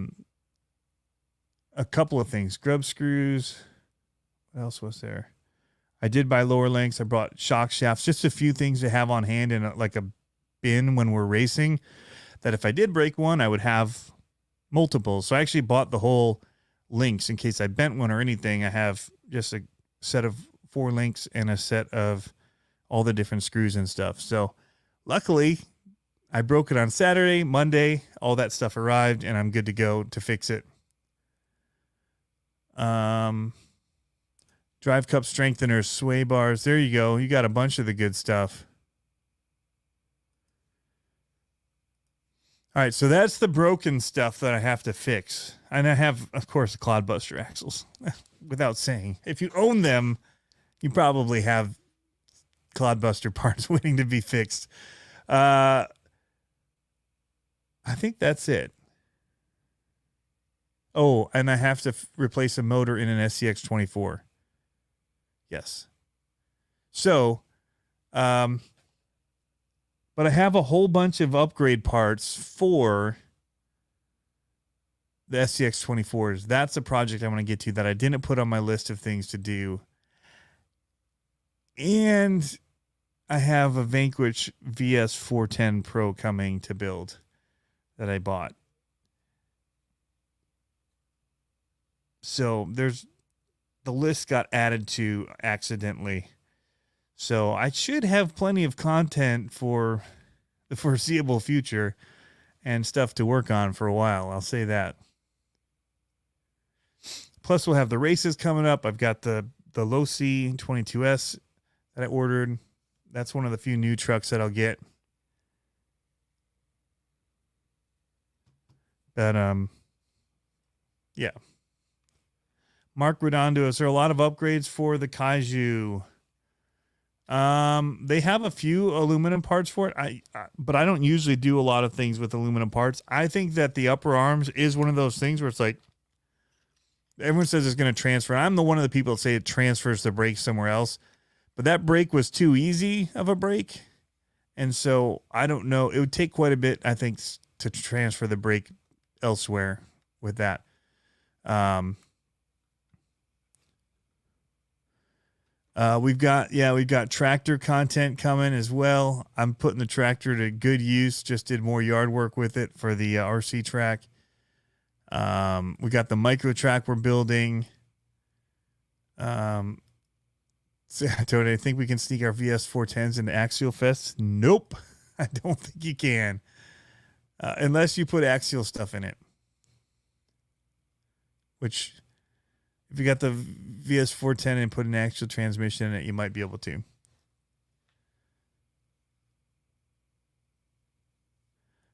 couple of things, grub screws. What else was there? I did buy lower links. I brought shock shafts, just a few things to have on hand in like a bin when we're racing, that if I did break one, I would have multiples. So I actually bought the whole links in case I bent one or anything. I have just a set of 4 links and a set of all the different screws and stuff. So luckily I broke it on Saturday. Monday, all that stuff arrived and I'm good to go to fix it. Drive cup strengtheners, sway bars. There you go. You got a bunch of the good stuff. All right, so that's the broken stuff that I have to fix. And I have, of course, the Clodbuster axles. Without saying, if you own them, you probably have Clodbuster parts waiting to be fixed. I think that's it. Oh, and I have to replace a motor in an SCX 24. Yes. So, but I have a whole bunch of upgrade parts for the SCX 24s. That's a project I want to get to that I didn't put on my list of things to do. And I have a Vanquish VS 410 Pro coming to build that I bought. So there's the list got added to accidentally. So I should have plenty of content for the foreseeable future and stuff to work on for a while. I'll say that. Plus we'll have the races coming up. I've got the Low C 22S that I ordered. That's one of the few new trucks that I'll get. But yeah. Mark Redondo, is there a lot of upgrades for the Kaiju? They have a few aluminum parts for it. But I don't usually do a lot of things with aluminum parts. I think that the upper arms is one of those things where it's like everyone says it's going to transfer. I'm the one of the people that say it transfers the brake somewhere else, but that brake was too easy of a brake, and so I don't know. It would take quite a bit, I think, to transfer the brake elsewhere with that. We've got tractor content coming as well. I'm putting the tractor to good use. Just did more yard work with it for the RC track. We got the micro track we're building. So Tony, I think we can sneak our VS 410s into Axial Fest. Nope, I don't think you can, unless you put Axial stuff in it. Which, if you got the VS 410 and put an actual transmission in it, you might be able to.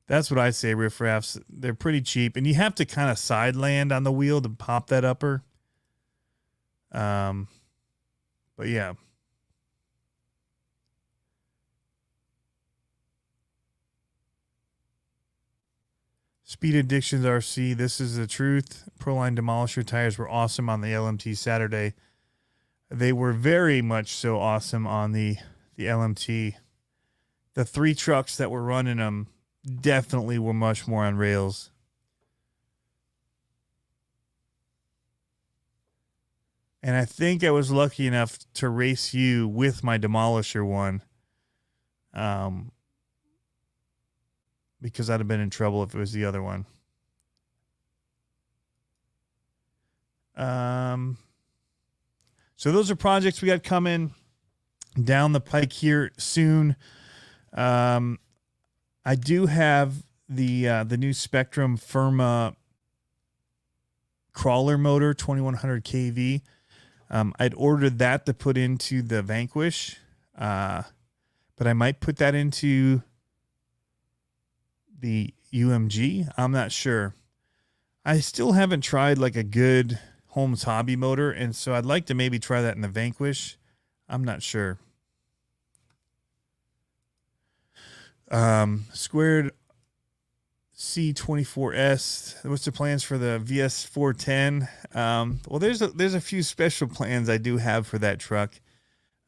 That's what I say, riffraffs. They're pretty cheap, and you have to kind of side land on the wheel to pop that upper. But yeah. Speed Addictions RC, this is the truth. Proline Demolisher tires were awesome on the LMT Saturday. They were very much so awesome on the LMT. The 3 trucks that were running them definitely were much more on rails. And I think I was lucky enough to race you with my Demolisher one. Because I'd have been in trouble if it was the other one. So those are projects we got coming down the pike here soon. I do have the new Spectrum Firma crawler motor, 2100 kV. I'd ordered that to put into the Vanquish, but I might put that into the UMG. I'm not sure. I still haven't tried like a good Holmes hobby motor, and so I'd like to maybe try that in the Vanquish. I'm not sure. Squared C24S. What's the plans for the VS 410? Well, there's a few special plans I do have for that truck.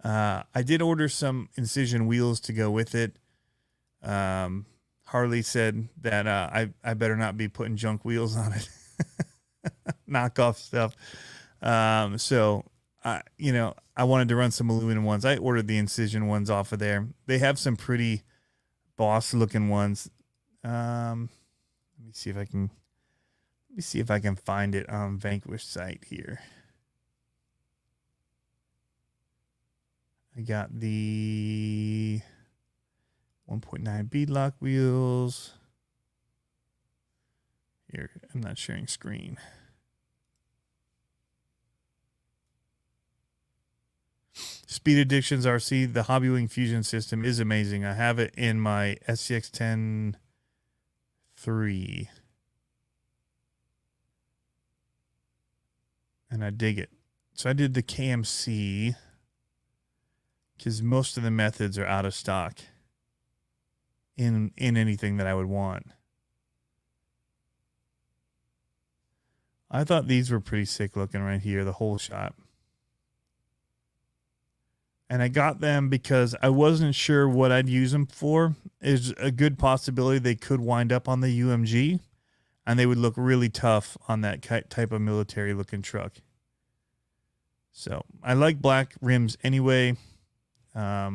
I did order some Incision wheels to go with it. Harley said that I better not be putting junk wheels on it. Knockoff stuff. So I wanted to run some aluminum ones. I ordered the Incision ones off of there. They have some pretty boss looking ones. Let me see if I can find it on Vanquish site here. I got the 1.9 beadlock wheels. Here, I'm not sharing screen. Speed Addictions RC, the Hobbywing Fusion system is amazing. I have it in my SCX 10-3. And I dig it. So I did the KMC because most of the methods are out of stock in anything that I would want. I thought these were pretty sick looking right here, the whole shot. And I got them because I wasn't sure what I'd use them for. There's a good possibility they could wind up on the UMG, and they would look really tough on that type of military looking truck. So I like black rims anyway. I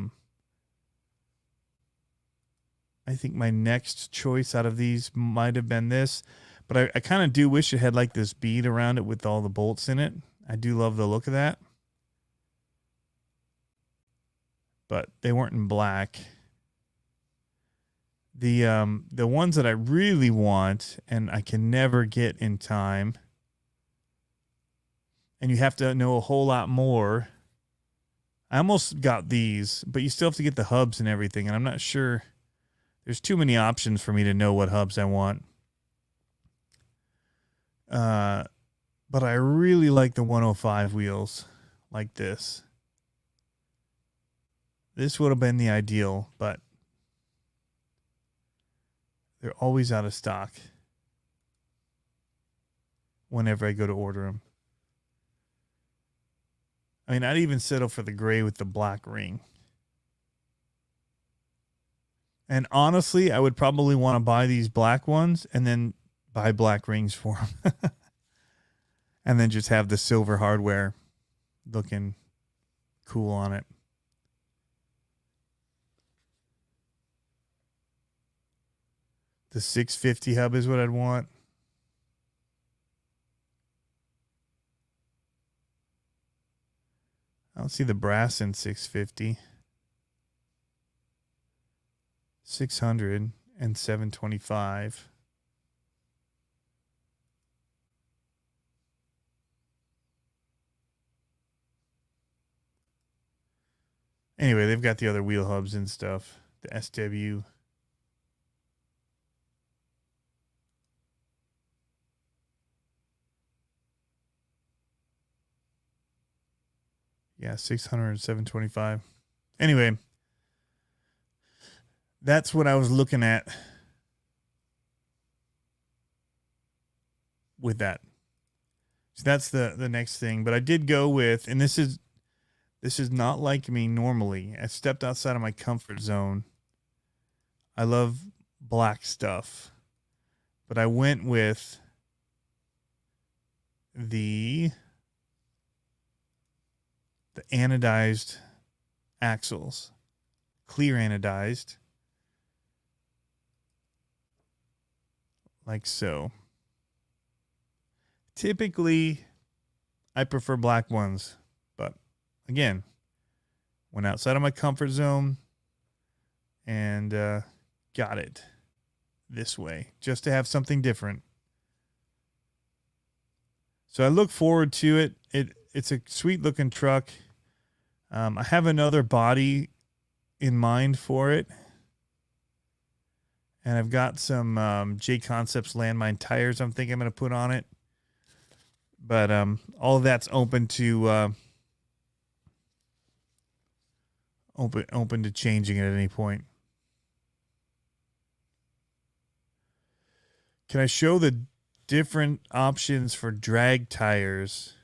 think my next choice out of these might have been this, but I kind of do wish it had like this bead around it with all the bolts in it. I do love the look of that. But they weren't in black. The ones that I really want and I can never get in time, and you have to know a whole lot more. I almost got these, but you still have to get the hubs and everything, and I'm not sure. There's too many options for me to know what hubs I want. But I really like the 105 wheels like this. This would have been the ideal, but they're always out of stock whenever I go to order them. I mean, I'd even settle for the gray with the black ring. And honestly, I would probably want to buy these black ones and then buy black rings for them. And then just have the silver hardware looking cool on it. The 650 hub is what I'd want. I don't see the brass in 650. 600 and 725. Anyway, they've got the other wheel hubs and stuff. The SW. Yeah, 600 and 725. Anyway, that's what I was looking at with that. So that's the next thing. But I did go with, and this is not like me normally. I stepped outside of my comfort zone. I love black stuff. But I went with the anodized axles. Clear anodized. Like so. Typically, I prefer black ones. But again, went outside of my comfort zone and got it this way. Just to have something different. So I look forward to it. It's a sweet looking truck. I have another body in mind for it. And I've got some J Concepts Landmine tires I'm thinking I'm going to put on it. But all of that's open to open to changing it at any point. Can I show the different options for drag tires?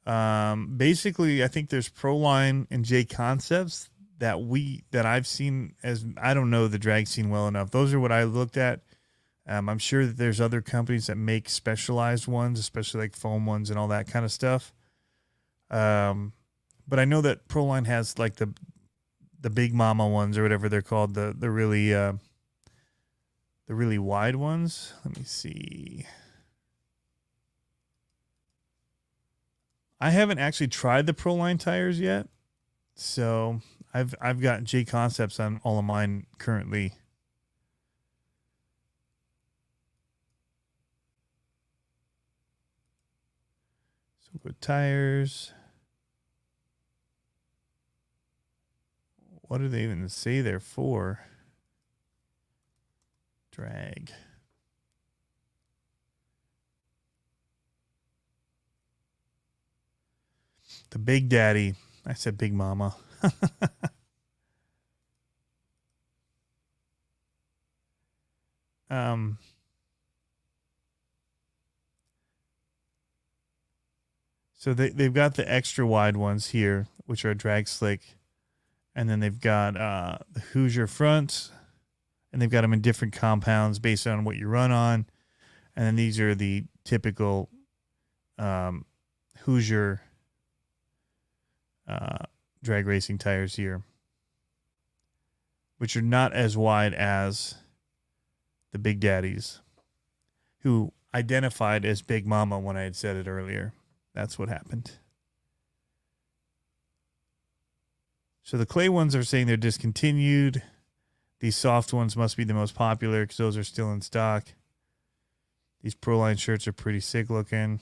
Basically, I think there's Proline and J Concepts that I've seen as, I don't know the drag scene well enough. Those are what I looked at. I'm sure that there's other companies that make specialized ones, especially like foam ones and all that kind of stuff. But I know that Proline has like the big mama ones or whatever they're called, the really wide ones. Let me see. I haven't actually tried the Proline tires yet, so I've got J Concepts on all of mine currently. So go tires. What do they even say they're for? Drag. The Big Daddy. I said Big Mama. So they've got the extra wide ones here, which are drag slick. And then they've got the Hoosier front. And they've got them in different compounds based on what you run on. And then these are the typical Hoosier drag racing tires here, which are not as wide as the Big Daddies, who identified as Big Mama when I had said it earlier. That's what happened. So the clay ones are saying they're discontinued. These soft ones must be the most popular because those are still in stock. These Proline shirts are pretty sick looking.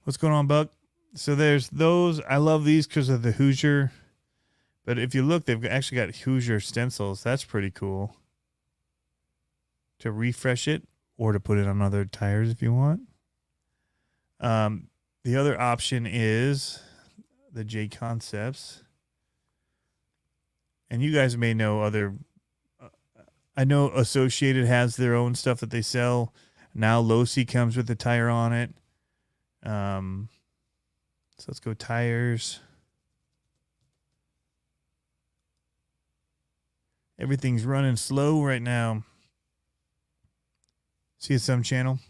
What's going on, Buck? So there's those. I love these because of the Hoosier. But if you look, they've actually got Hoosier stencils. That's pretty cool. To refresh it or to put it on other tires if you want. The other option is the J Concepts. And you guys may know other. I know Associated has their own stuff that they sell. Now Losi comes with the tire on it. So let's go tires. Everything's running slow right now. See some channel.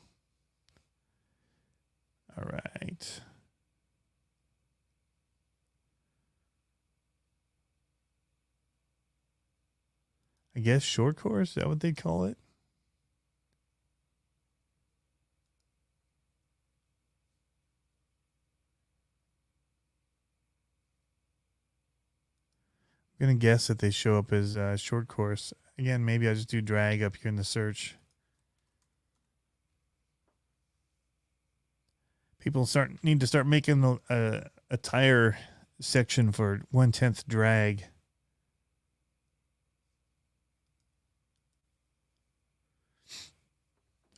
All right. I guess short course, is that what they call it? I'm going to guess that they show up as short course. Again, maybe I'll just do drag up here in the search. People need to start making a tire section for 1/10 drag.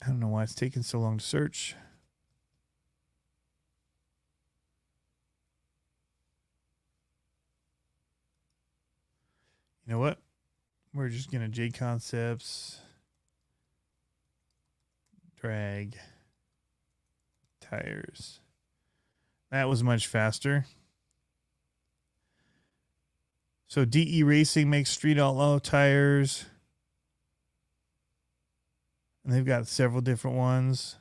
I don't know why it's taking so long to search. You know what? We're just going to J Concepts, drag, tires. That was much faster. So DE Racing makes street outlaw tires. And they've got several different ones.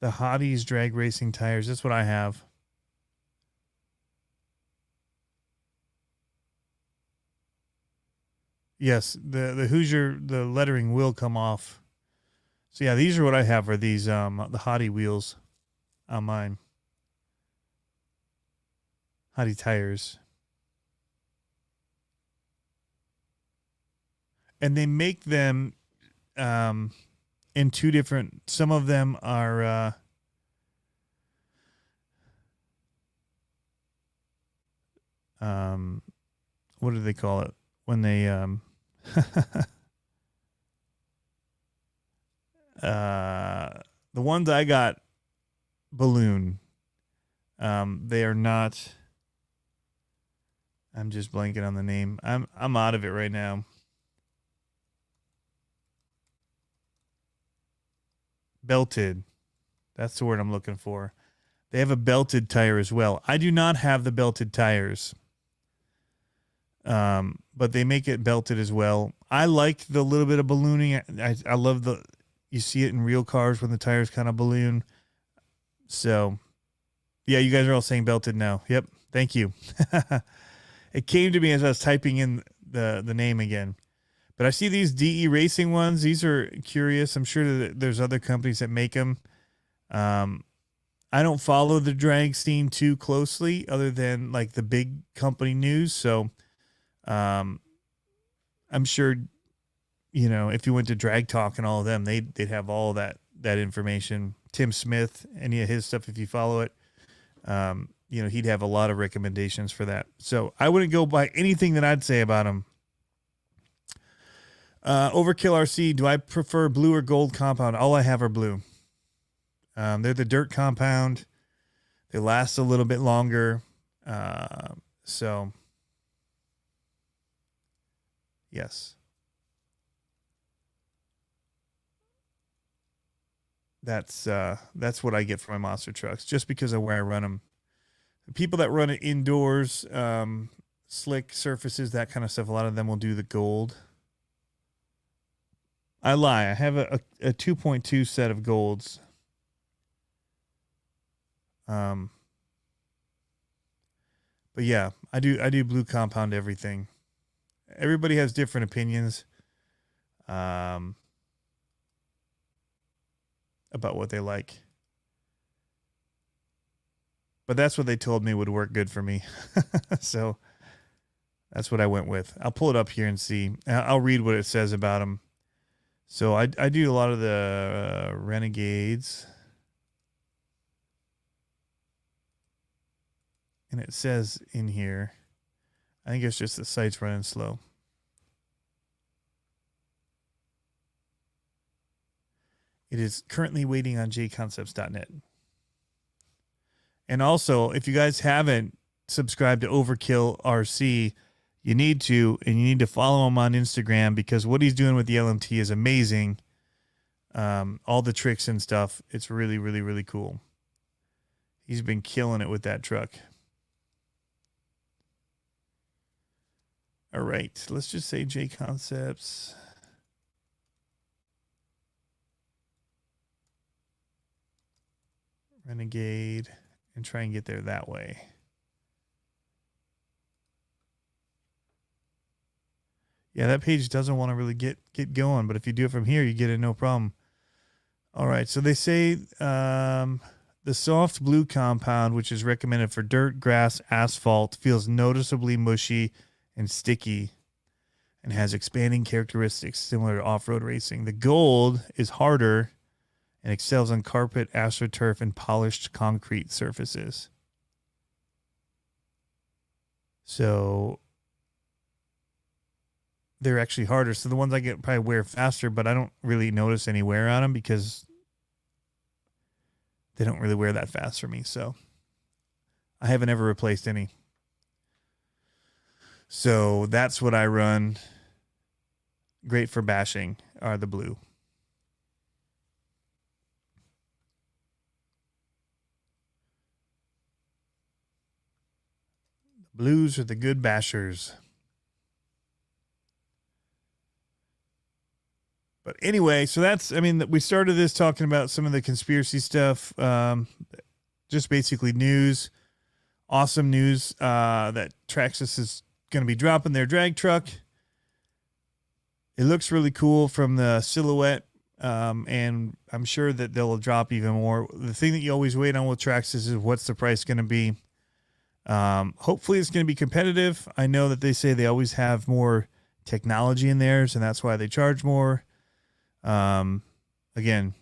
The Hotties drag racing tires. That's what I have. Yes, the Hoosier, the lettering will come off. So yeah, these are what I have are these the Hottie wheels on mine. Hottie tires. And they make them in two different, some of them are what do they call it when they the ones I got balloon, they are not, I'm just blanking on the name. I'm out of it right now. Belted. That's the word I'm looking for. They have a belted tire as well. I do not have the belted tires. But they make it belted as well. I like the little bit of ballooning. I love you see it in real cars when the tires kind of balloon. So yeah, you guys are all saying belted now. Yep. Thank you. It came to me as I was typing in the name again. But I see these DE Racing ones. These are curious. I'm sure that there's other companies that make them. I don't follow the drag scene too closely other than like the big company news. So I'm sure, you know, if you went to Drag Talk and all of them, they'd have all that information. Tim Smith, any of his stuff, if you follow it, you know, he'd have a lot of recommendations for that. So I wouldn't go by anything that I'd say about him. Overkill RC, do I prefer blue or gold compound? All I have are blue. They're the dirt compound. They last a little bit longer. So, yes. That's what I get for my monster trucks, just because of where I run them. The people that run it indoors, slick surfaces, that kind of stuff, a lot of them will do the gold. I lie. I have a 2.2 set of golds. But yeah, I do blue compound everything. Everybody has different opinions about what they like. But that's what they told me would work good for me. So that's what I went with. I'll pull it up here and see. I'll read what it says about them. So I do a lot of the Renegades. And it says in here, I think it's just the site's running slow. It is currently waiting on jconcepts.net. And also, if you guys haven't subscribed to Overkill RC, you need to, and you need to follow him on Instagram, because what he's doing with the LMT is amazing. All the tricks and stuff. It's really, really, really cool. He's been killing it with that truck. All right, let's just say J Concepts. Renegade, and try and get there that way. Yeah, that page doesn't want to really get going, but if you do it from here, you get it no problem. All right, so they say the soft blue compound, which is recommended for dirt, grass, asphalt, feels noticeably mushy and sticky and has expanding characteristics similar to off-road racing. The gold is harder and excels on carpet, astroturf, and polished concrete surfaces. So they're actually harder. So the ones I get probably wear faster, but I don't really notice any wear on them because they don't really wear that fast for me. So I haven't ever replaced any. So that's what I run. Great for bashing are the blue. Blues are the good bashers. But anyway, so that's, I mean, we started this talking about some of the conspiracy stuff. Just basically news. Awesome news that Traxxas is going to be dropping their drag truck. It looks really cool from the silhouette, and I'm sure that they'll drop even more. The thing that you always wait on with Traxxas is what's the price going to be. Hopefully it's going to be competitive. I know that they say they always have more technology in theirs, and that's why they charge more. Again,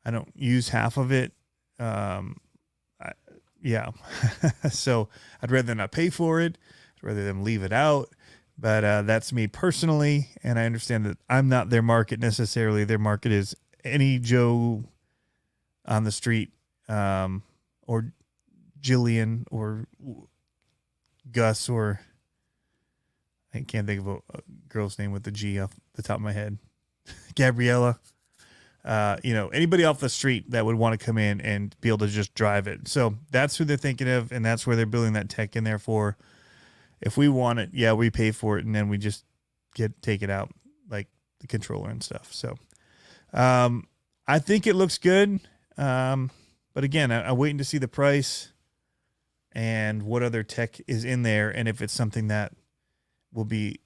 I don't use half of it. Yeah. So I'd rather not pay for it. I'd rather them leave it out. But that's me personally, and I understand that I'm not their market necessarily. Their market is any Joe on the street, or Jillian, or Gus, or I can't think of a girl's name with the G off the top of my head. Gabriella. Anybody off the street that would want to come in and be able to just drive it. So that's who they're thinking of, and that's where they're building that tech in there for. If we want it, yeah, we pay for it, and then we just take it out, like the controller and stuff. So I think it looks good. But again, I'm waiting to see the price and what other tech is in there, and if it's something that will be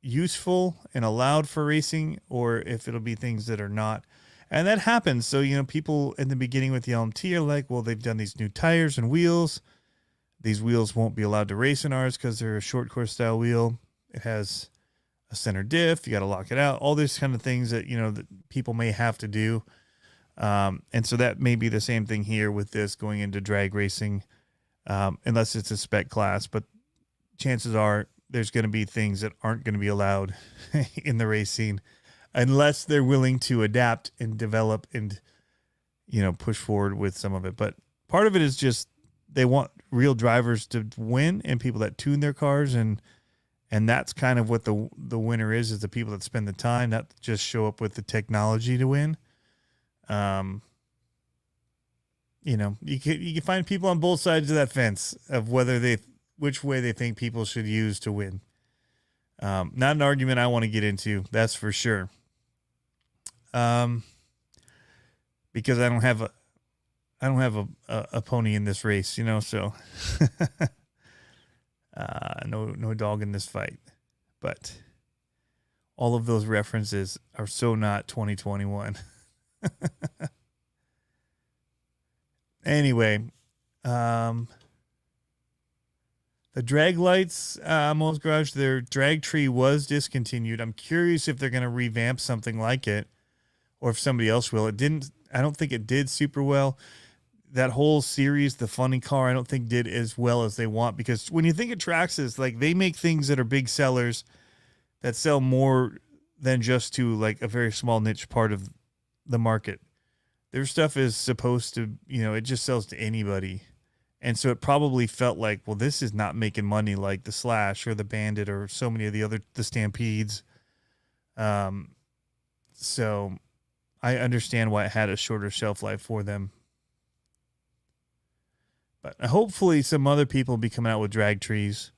useful and allowed for racing, or if it'll be things that are not. And that happens. So, people in the beginning with the LMT are like, well, they've done these new tires and wheels. These wheels won't be allowed to race in ours because they're a short course style wheel. It has a center diff. You got to lock it out. All these kind of things that, that people may have to do. And so that may be the same thing here with this going into drag racing, unless it's a spec class. But chances are there's going to be things that aren't going to be allowed in the race scene. unless they're willing to adapt and develop and, push forward with some of it. But part of it is just they want real drivers to win and people that tune their cars. And that's kind of what the winner is the people that spend the time, not just show up with the technology to win. You can find people on both sides of that fence of which way they think people should use to win. Not an argument I want to get into, that's for sure. Because I don't have a pony in this race, so no dog in this fight. But all of those references are so not 2021. Anyway, the drag lights, Mo's Garage, their drag tree was discontinued. I'm curious if they're going to revamp something like it or if somebody else will. I don't think it did super well. That whole series, the funny car, I don't think did as well as they want, because when you think of Traxxas, like they make things that are big sellers that sell more than just to like a very small niche part of the market. Their stuff is supposed to, it just sells to anybody. And so it probably felt like, well, this is not making money like the Slash or the Bandit or so many of the Stampedes. So I understand why it had a shorter shelf life for them. But hopefully some other people will be coming out with drag trees.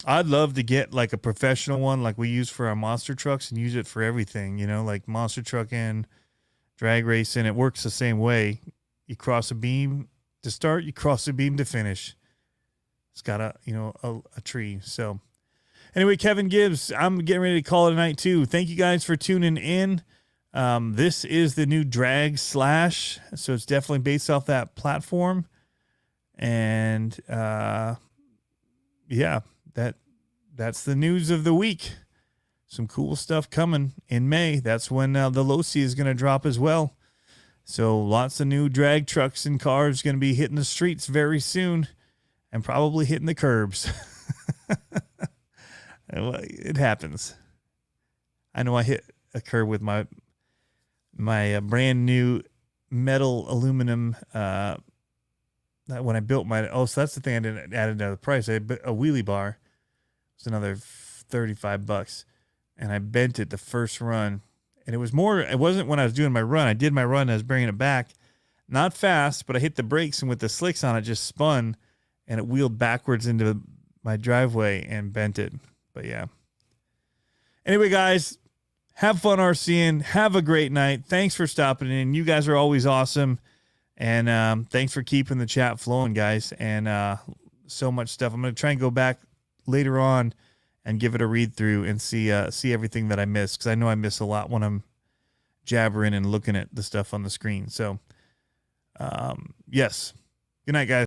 I'd love to get like a professional one like we use for our monster trucks and use it for everything, like monster trucking, drag racing. It works the same way. You cross a beam to start, you cross a beam to finish. It's got a tree. So anyway, Kevin Gibbs, I'm getting ready to call it a night too. Thank you guys for tuning in. This is the new Drag Slash. So it's definitely based off that platform. And, that's the news of the week. Some cool stuff coming in May. That's when the Losi is going to drop as well. So lots of new drag trucks and cars going to be hitting the streets very soon and probably hitting the curbs. It happens. I know I hit a curb with my brand new metal aluminum when I built so that's the thing I didn't add another price. I bought a Wheelie Bar. It's another $35, and I bent it the first run. And it wasn't when I was doing my run. I did my run. I was bringing it back, not fast, but I hit the brakes, and with the slicks on it, just spun, and it wheeled backwards into my driveway and bent it. But yeah. Anyway, guys, have fun RCing. Have a great night. Thanks for stopping in. You guys are always awesome. And thanks for keeping the chat flowing, guys. And so much stuff. I'm going to try and go back later on and give it a read through and see everything that I missed, because I know I miss a lot when I'm jabbering and looking at the stuff on the screen. So, yes. Good night, guys.